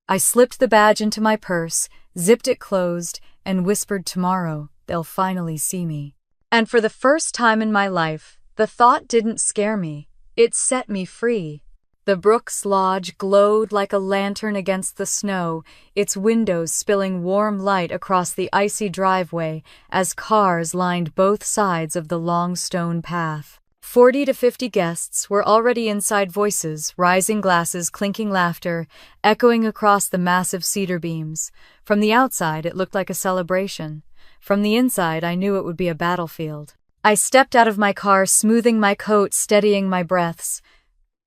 A: I slipped the badge into my purse, zipped it closed, and whispered, "Tomorrow, they'll finally see me." And for the first time in my life, the thought didn't scare me. It set me free. The Brooks Lodge glowed like a lantern against the snow, its windows spilling warm light across the icy driveway as cars lined both sides of the long stone path. 40 to 50 guests were already inside, voices, rising glasses, clinking laughter, echoing across the massive cedar beams. From the outside, it looked like a celebration. From the inside, I knew it would be a battlefield. I stepped out of my car, smoothing my coat, steadying my breaths.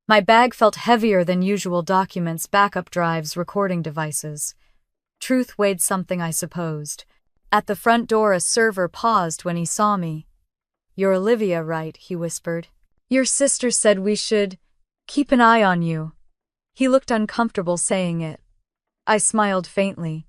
A: My bag felt heavier than usual, documents, backup drives, recording devices. Truth weighed something, I supposed. At the front door, a server paused when he saw me. "You're Olivia, right?" he whispered. "Your sister said we should keep an eye on you." He looked uncomfortable saying it. I smiled faintly.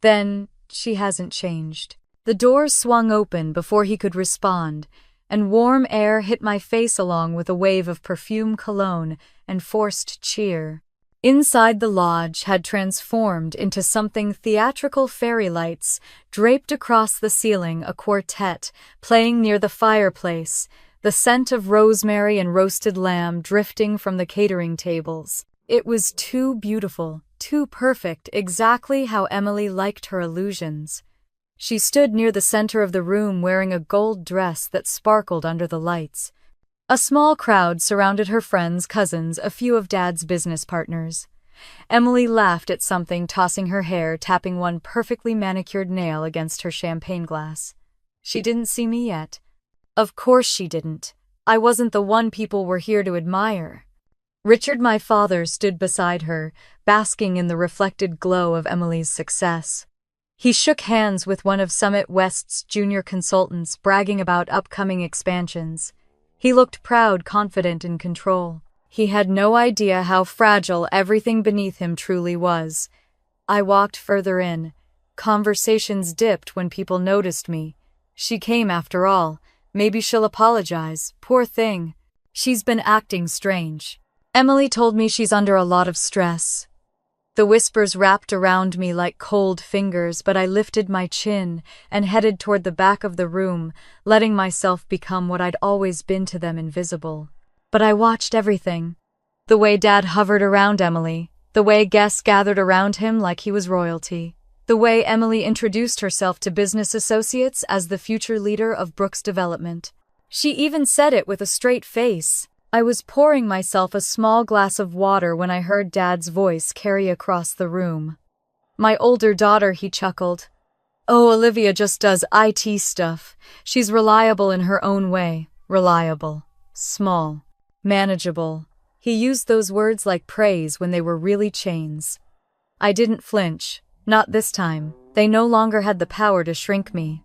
A: "Then she hasn't changed." The door swung open before he could respond, and warm air hit my face along with a wave of perfume, cologne, and forced cheer. Inside, the lodge had transformed into something theatrical. Fairy lights draped across the ceiling, a quartet playing near the fireplace, the scent of rosemary and roasted lamb drifting from the catering tables. It was too beautiful, too perfect, exactly how Emily liked her illusions. She stood near the center of the room, wearing a gold dress that sparkled under the lights. A small crowd surrounded her, friends, cousins, a few of Dad's business partners. Emily laughed at something, tossing her hair, tapping one perfectly manicured nail against her champagne glass. She didn't see me yet. Of course she didn't. I wasn't the one people were here to admire. Richard, my father, stood beside her, basking in the reflected glow of Emily's success. He shook hands with one of Summit West's junior consultants, bragging about upcoming expansions. He looked proud, confident, in control. He had no idea how fragile everything beneath him truly was. I walked further in. Conversations dipped when people noticed me. She came after all. Maybe she'll apologize. Poor thing. She's been acting strange. Emily told me she's under a lot of stress. The whispers wrapped around me like cold fingers, but I lifted my chin and headed toward the back of the room, letting myself become what I'd always been to them, invisible. But I watched everything. The way Dad hovered around Emily, the way guests gathered around him like he was royalty, the way Emily introduced herself to business associates as the future leader of Brooks Development. She even said it with a straight face. I was pouring myself a small glass of water when I heard Dad's voice carry across the room. "My older daughter," he chuckled. "Oh, Olivia just does IT stuff. She's reliable in her own way. Reliable. Small. Manageable." He used those words like praise when they were really chains. I didn't flinch. Not this time. They no longer had the power to shrink me.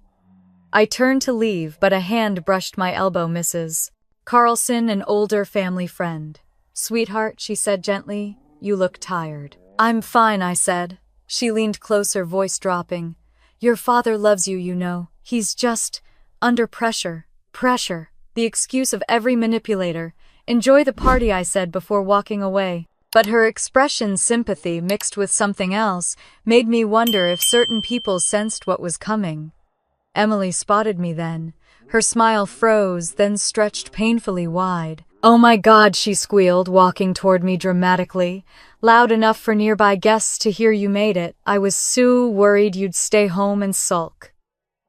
A: I turned to leave, but a hand brushed my elbow. Mrs. Carlson, an older family friend. Sweetheart, she said gently, you look tired. I'm fine, I said. She leaned closer, voice dropping. Your father loves you, you know. He's just under pressure. Pressure. The excuse of every manipulator. Enjoy the party, I said before walking away. But her expression, sympathy mixed with something else, made me wonder if certain people sensed what was coming. Emily spotted me then. Her smile froze, then stretched painfully wide. Oh my God, she squealed, walking toward me dramatically. Loud enough for nearby guests to hear. You made it. I was so worried you'd stay home and sulk.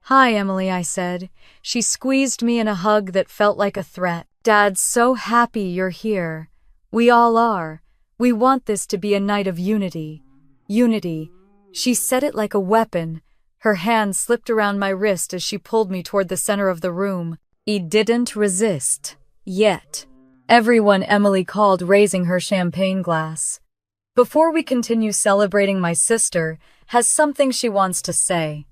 A: Hi, Emily, I said. She squeezed me in a hug that felt like a threat. Dad's so happy you're here. We all are. We want this to be a night of unity. Unity. She said it like a weapon. Her hand slipped around my wrist as she pulled me toward the center of the room. He didn't resist. Yet. Everyone, Emily called, raising her champagne glass. Before we continue celebrating, my sister has something she wants to say.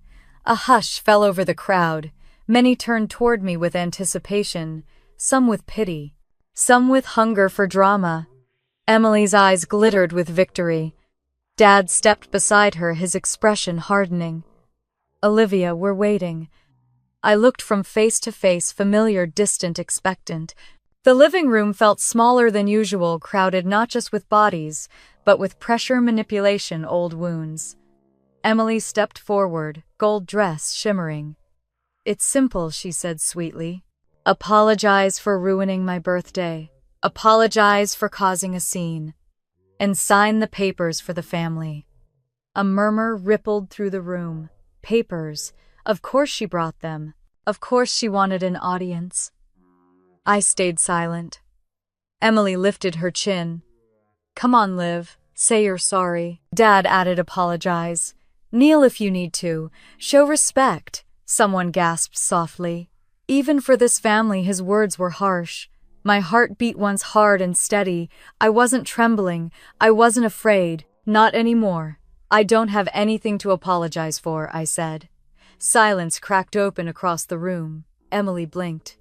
A: A hush fell over the crowd. Many turned toward me with anticipation, some with pity, some with hunger for drama. Emily's eyes glittered with victory. Dad stepped beside her, his expression hardening. Olivia, we're waiting. I looked from face to face, familiar, distant, expectant. The living room felt smaller than usual, crowded not just with bodies, but with pressure, manipulation, old wounds. Emily stepped forward, gold dress shimmering. It's simple, she said sweetly. Apologize for ruining my birthday. Apologize for causing a scene. And sign the papers for the family. A murmur rippled through the room. Papers. Of course she brought them. Of course she wanted an audience. I stayed silent. Emily lifted her chin. Come on, Liv. Say you're sorry. Dad added, apologize. Kneel if you need to. Show respect. Someone gasped softly. Even for this family, his words were harsh. My heart beat once hard and steady. I wasn't trembling. I wasn't afraid. Not anymore. I don't have anything to apologize for, I said. Silence cracked open across the room. Emily blinked.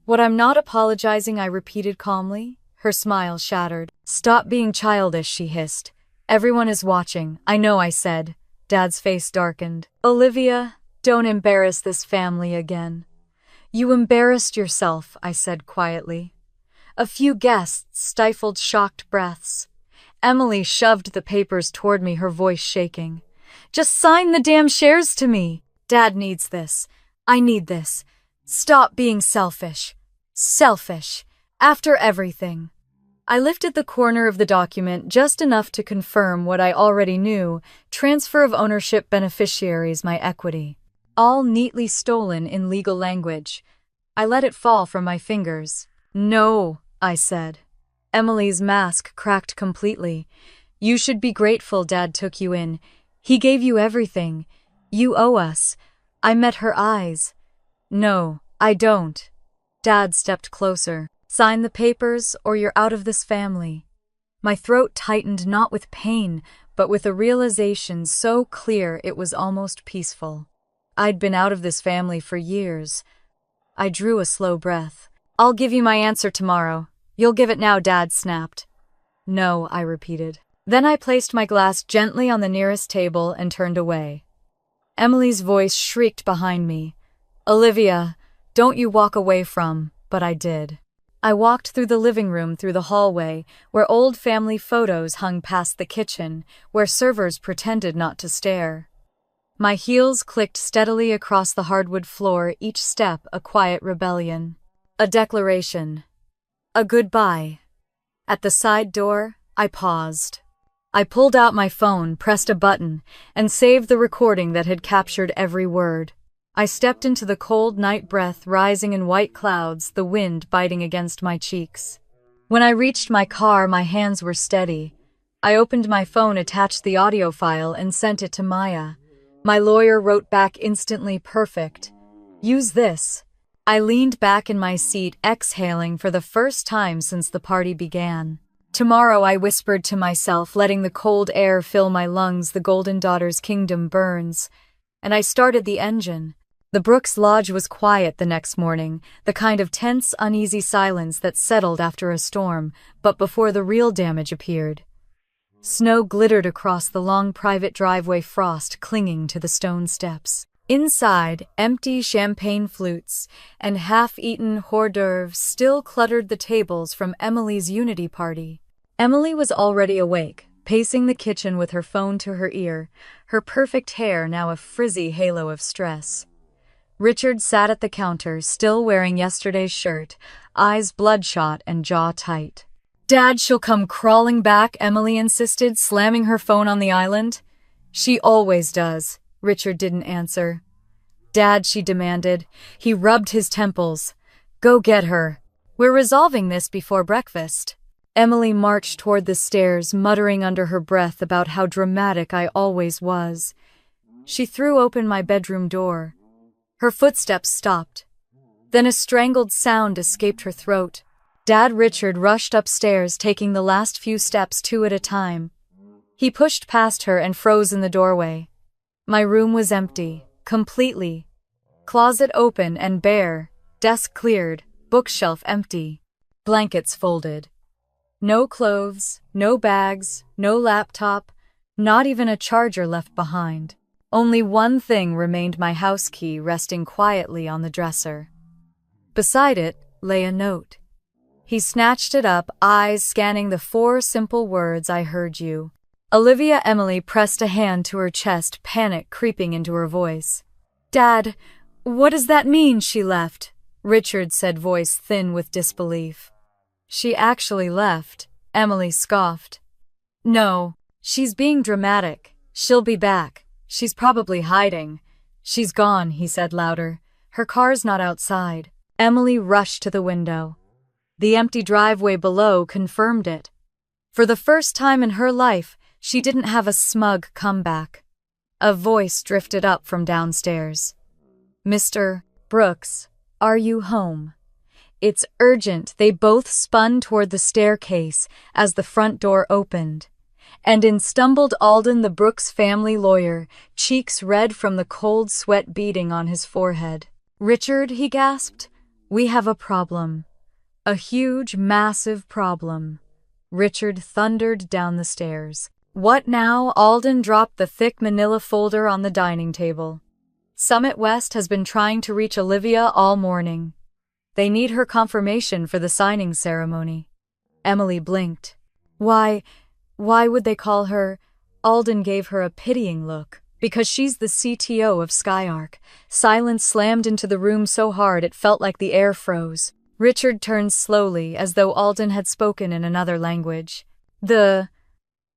A: What I'm not apologizing, I repeated calmly. Her smile shattered. Stop being childish, she hissed. Everyone is watching. I know, I said. Dad's face darkened. Olivia, don't embarrass this family again. You embarrassed yourself, I said quietly. A few guests stifled shocked breaths. Emily shoved the papers toward me, her voice shaking. Just sign the damn shares to me. Dad needs this. I need this. Stop being selfish. Selfish. After everything. I lifted the corner of the document just enough to confirm what I already knew. Transfer of ownership, beneficiaries, my equity. All neatly stolen in legal language. I let it fall from my fingers. No, I said. Emily's mask cracked completely. You should be grateful Dad took you in. He gave you everything. You owe us. I met her eyes. No, I don't. Dad stepped closer. Sign the papers or you're out of this family. My throat tightened, not with pain, but with a realization so clear it was almost peaceful. I'd been out of this family for years. I drew a slow breath. I'll give you my answer tomorrow. You'll give it now, Dad snapped. No, I repeated. Then I placed my glass gently on the nearest table and turned away. Emily's voice shrieked behind me. Olivia, don't you walk away from, but I did. I walked through the living room, through the hallway, where old family photos hung past the kitchen, where servers pretended not to stare. My heels clicked steadily across the hardwood floor, each step a quiet rebellion. A declaration. A goodbye. At the side door, I paused. I pulled out my phone, pressed a button, and saved the recording that had captured every word. I stepped into the cold night breath rising in white clouds, the wind biting against my cheeks. When I reached my car, my hands were steady. I opened my phone, attached the audio file, and sent it to Maya. My lawyer wrote back instantly, perfect. Use this. I leaned back in my seat, exhaling for the first time since the party began. Tomorrow, I whispered to myself, letting the cold air fill my lungs. The Golden Daughter's kingdom burns. And I started the engine. The Brooks Lodge was quiet the next morning, the kind of tense, uneasy silence that settled after a storm, but before the real damage appeared. Snow glittered across the long private driveway, frost clinging to the stone steps. Inside, empty champagne flutes and half-eaten hors d'oeuvres still cluttered the tables from Emily's Unity party. Emily was already awake, pacing the kitchen with her phone to her ear, her perfect hair now a frizzy halo of stress. Richard sat at the counter, still wearing yesterday's shirt, eyes bloodshot and jaw tight. "Dad, she'll come crawling back," Emily insisted, slamming her phone on the island. "She always does." Richard didn't answer. "Dad," she demanded. He rubbed his temples. "Go get her. We're resolving this before breakfast." Emily marched toward the stairs, muttering under her breath about how dramatic I always was. She threw open my bedroom door. Her footsteps stopped. Then a strangled sound escaped her throat. Dad Richard rushed upstairs, taking the last few steps two at a time. He pushed past her and froze in the doorway. My room was empty, completely. Closet open and bare, desk cleared, bookshelf empty, blankets folded. No clothes, no bags, no laptop, not even a charger left behind. Only one thing remained, my house key resting quietly on the dresser. Beside it lay a note. He snatched it up, eyes scanning the 4 simple words, "I heard you." Olivia. Emily pressed a hand to her chest, panic creeping into her voice. "Dad, what does that mean she left?" Richard said, voice thin with disbelief. "She actually left," Emily scoffed. "No, she's being dramatic. She'll be back. She's probably hiding." "She's gone," he said louder. "Her car's not outside." Emily rushed to the window. The empty driveway below confirmed it. For the first time in her life, she didn't have a smug comeback. A voice drifted up from downstairs. "Mr. Brooks, are you home? It's urgent." They both spun toward the staircase as the front door opened. And in stumbled Alden, the Brooks family lawyer, cheeks red from the cold sweat beading on his forehead. "Richard," he gasped, "we have a problem. A huge, massive problem." Richard thundered down the stairs. "What now?" Alden dropped the thick manila folder on the dining table. "Summit West has been trying to reach Olivia all morning. They need her confirmation for the signing ceremony." Emily blinked. Why would they call her? Alden gave her a pitying look. "Because she's the CTO of Skyark." Silence slammed into the room so hard it felt like the air froze. Richard turned slowly, as though Alden had spoken in another language.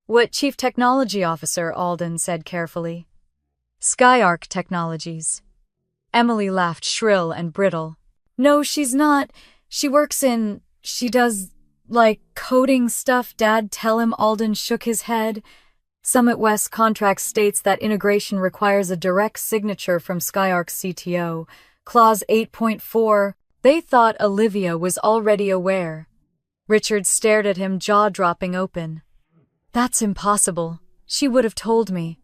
A: What chief technology officer?" Alden said carefully. "Skyark Technologies." Emily laughed, shrill and brittle. "No, she's not. She does, like, coding stuff." "Dad, tell him." Alden shook his head. "Summit West contract states that integration requires a direct signature from Skyark's CTO. Clause 8.4. They thought Olivia was already aware." Richard stared at him, jaw dropping open. "That's impossible. She would have told me."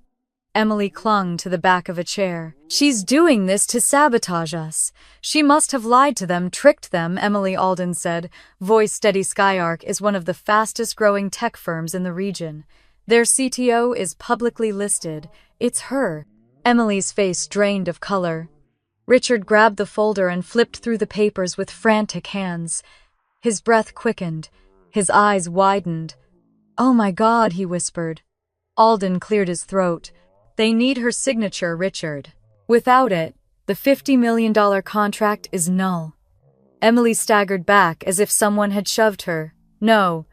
A: Emily clung to the back of a chair. "She's doing this to sabotage us. She must have lied to them, tricked them." Emily, Alden said, voice steady. "Skyark is one of the fastest growing tech firms in the region. Their CTO is publicly listed. It's her." Emily's face drained of color. Richard grabbed the folder and flipped through the papers with frantic hands. His breath quickened. His eyes widened. "Oh my God," he whispered. Alden cleared his throat. "They need her signature, Richard. Without it, the $50 million contract is null." Emily staggered back as if someone had shoved her. No.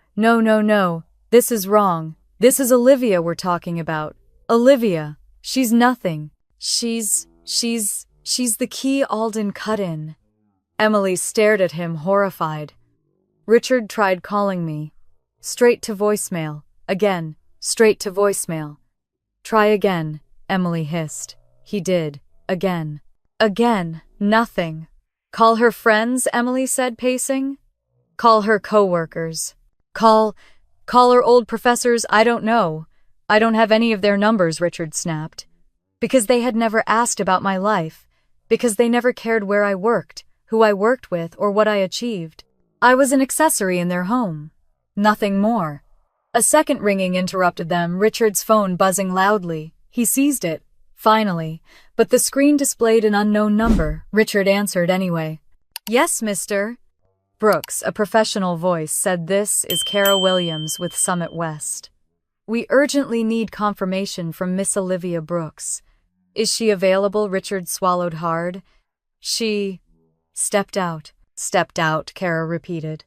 A: This is wrong. This is Olivia we're talking about. Olivia. She's nothing. She's the key." Alden cut in. Emily stared at him, horrified. "Richard tried calling me. Straight to voicemail. Again. Straight to voicemail." "Try again," Emily hissed. He did. Again. Again. Nothing. "Call her friends," Emily said, pacing. "Call her co-workers. Call her old professors." "I don't know. I don't have any of their numbers," Richard snapped. "Because they had never asked about my life. Because they never cared where I worked, who I worked with, or what I achieved. I was an accessory in their home. Nothing more. A second ringing interrupted them, Richard's phone buzzing loudly. He seized it, finally, but the screen displayed an unknown number. Richard answered anyway. "Yes, Mr. Brooks," a professional voice said. "This is Kara Williams with Summit West. We urgently need confirmation from Miss Olivia Brooks. Is she available?" Richard swallowed hard. "She stepped out." "Stepped out," Kara repeated.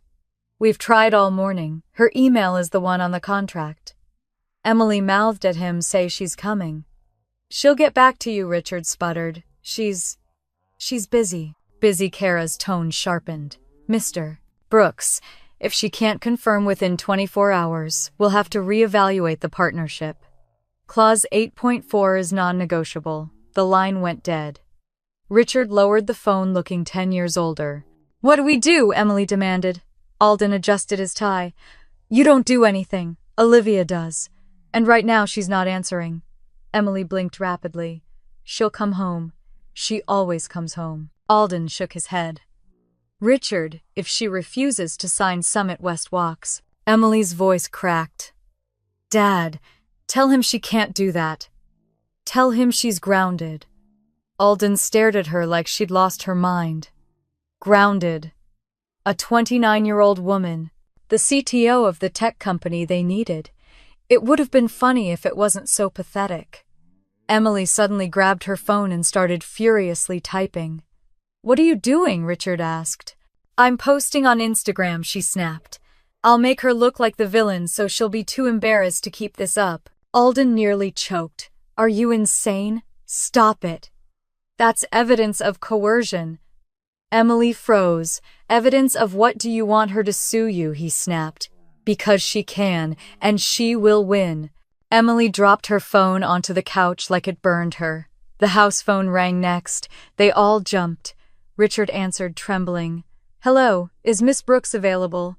A: "We've tried all morning. Her email is the one on the contract." Emily mouthed at him, "Say she's coming." "She'll get back to you," Richard sputtered. She's busy." Busy, Kara's tone sharpened. "Mr. Brooks, if she can't confirm within 24 hours, we'll have to reevaluate the partnership. Clause 8.4 is non-negotiable." The line went dead. Richard lowered the phone, looking 10 years older. "What do we do?" Emily demanded. Alden adjusted his tie. "You don't do anything. Olivia does. And right now she's not answering." Emily blinked rapidly. "She'll come home. She always comes home." Alden shook his head. "Richard, if she refuses to sign Summit West walks." Emily's voice cracked. "Dad, tell him she can't do that. Tell him she's grounded." Alden stared at her like she'd lost her mind. Grounded. A 29-year-old woman, the CTO of the tech company they needed. It would have been funny if it wasn't so pathetic. Emily suddenly grabbed her phone and started furiously typing. "What are you doing?" Richard asked. "I'm posting on Instagram," she snapped. "I'll make her look like the villain so she'll be too embarrassed to keep this up." Alden nearly choked. "Are you insane? Stop it. That's evidence of coercion." Emily froze. "Evidence of what? Do you want her to sue you?" he snapped. "Because she can, and she will win." Emily dropped her phone onto the couch like it burned her. The house phone rang next. They all jumped. Richard answered, trembling. "Hello, is Miss Brooks available?"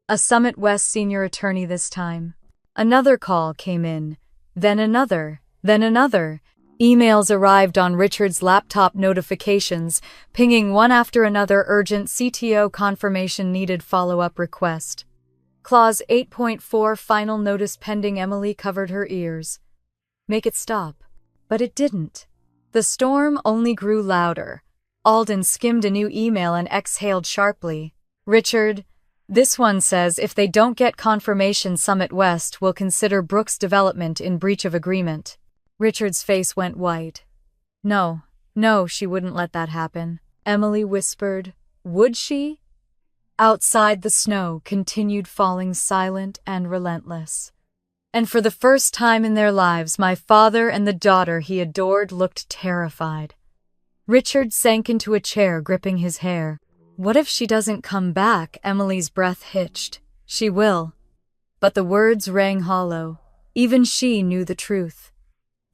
A: A Summit West senior attorney this time. Another call came in. Then another. Then another. Emails arrived on Richard's laptop, notifications, pinging one after another. Urgent CTO confirmation needed, follow-up request. Clause 8.4 final notice pending. Emily covered her ears. Make it stop. But it didn't. The storm only grew louder. Alden skimmed a new email and exhaled sharply. "Richard, this one says if they don't get confirmation, Summit West will consider Brooks' development in breach of agreement." Richard's face went white. No, she wouldn't let that happen. Emily whispered. Would she? Outside, the snow continued falling, silent and relentless. And for the first time in their lives, my father and the daughter he adored looked terrified. Richard sank into a chair, gripping his hair. What if she doesn't come back? Emily's breath hitched. She will. But the words rang hollow. Even she knew the truth.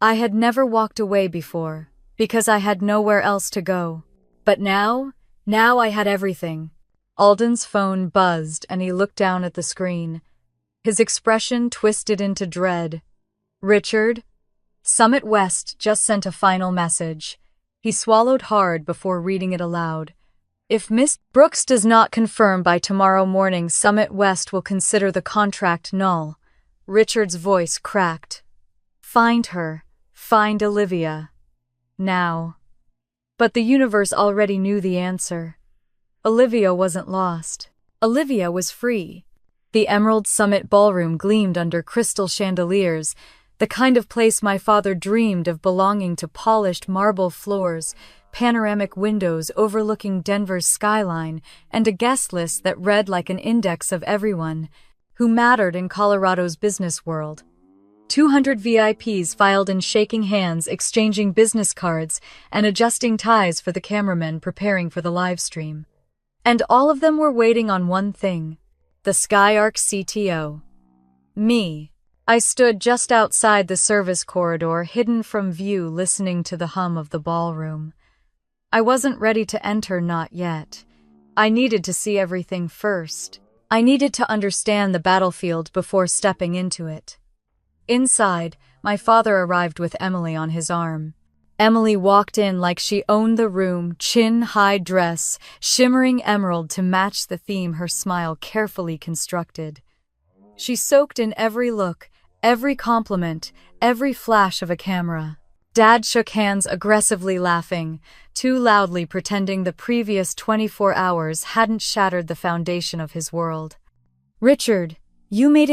A: I had never walked away before, because I had nowhere else to go. But now I had everything. Alden's phone buzzed, and he looked down at the screen. His expression twisted into dread. "Richard, Summit West just sent a final message." He swallowed hard before reading it aloud. "If Miss Brooks does not confirm by tomorrow morning, Summit West will consider the contract null." Richard's voice cracked. "Find her. Find Olivia. Now." But the universe already knew the answer. Olivia wasn't lost. Olivia was free. The Emerald Summit Ballroom gleamed under crystal chandeliers, the kind of place my father dreamed of, belonging to polished marble floors, panoramic windows overlooking Denver's skyline, and a guest list that read like an index of everyone who mattered in Colorado's business world. 200 VIPs filed in, shaking hands, exchanging business cards, and adjusting ties for the cameramen preparing for the live stream. And all of them were waiting on one thing: the Skyark CTO. Me. I stood just outside the service corridor, hidden from view, listening to the hum of the ballroom. I wasn't ready to enter, not yet. I needed to see everything first. I needed to understand the battlefield before stepping into it. Inside, my father arrived with Emily on his arm. Emily walked in like she owned the room, chin-high dress, shimmering emerald to match the theme her smile carefully constructed. She soaked in every look, every compliment, every flash of a camera. Dad shook hands aggressively laughing, too loudly pretending the previous 24 hours hadn't shattered the foundation of his world. "Richard, you made it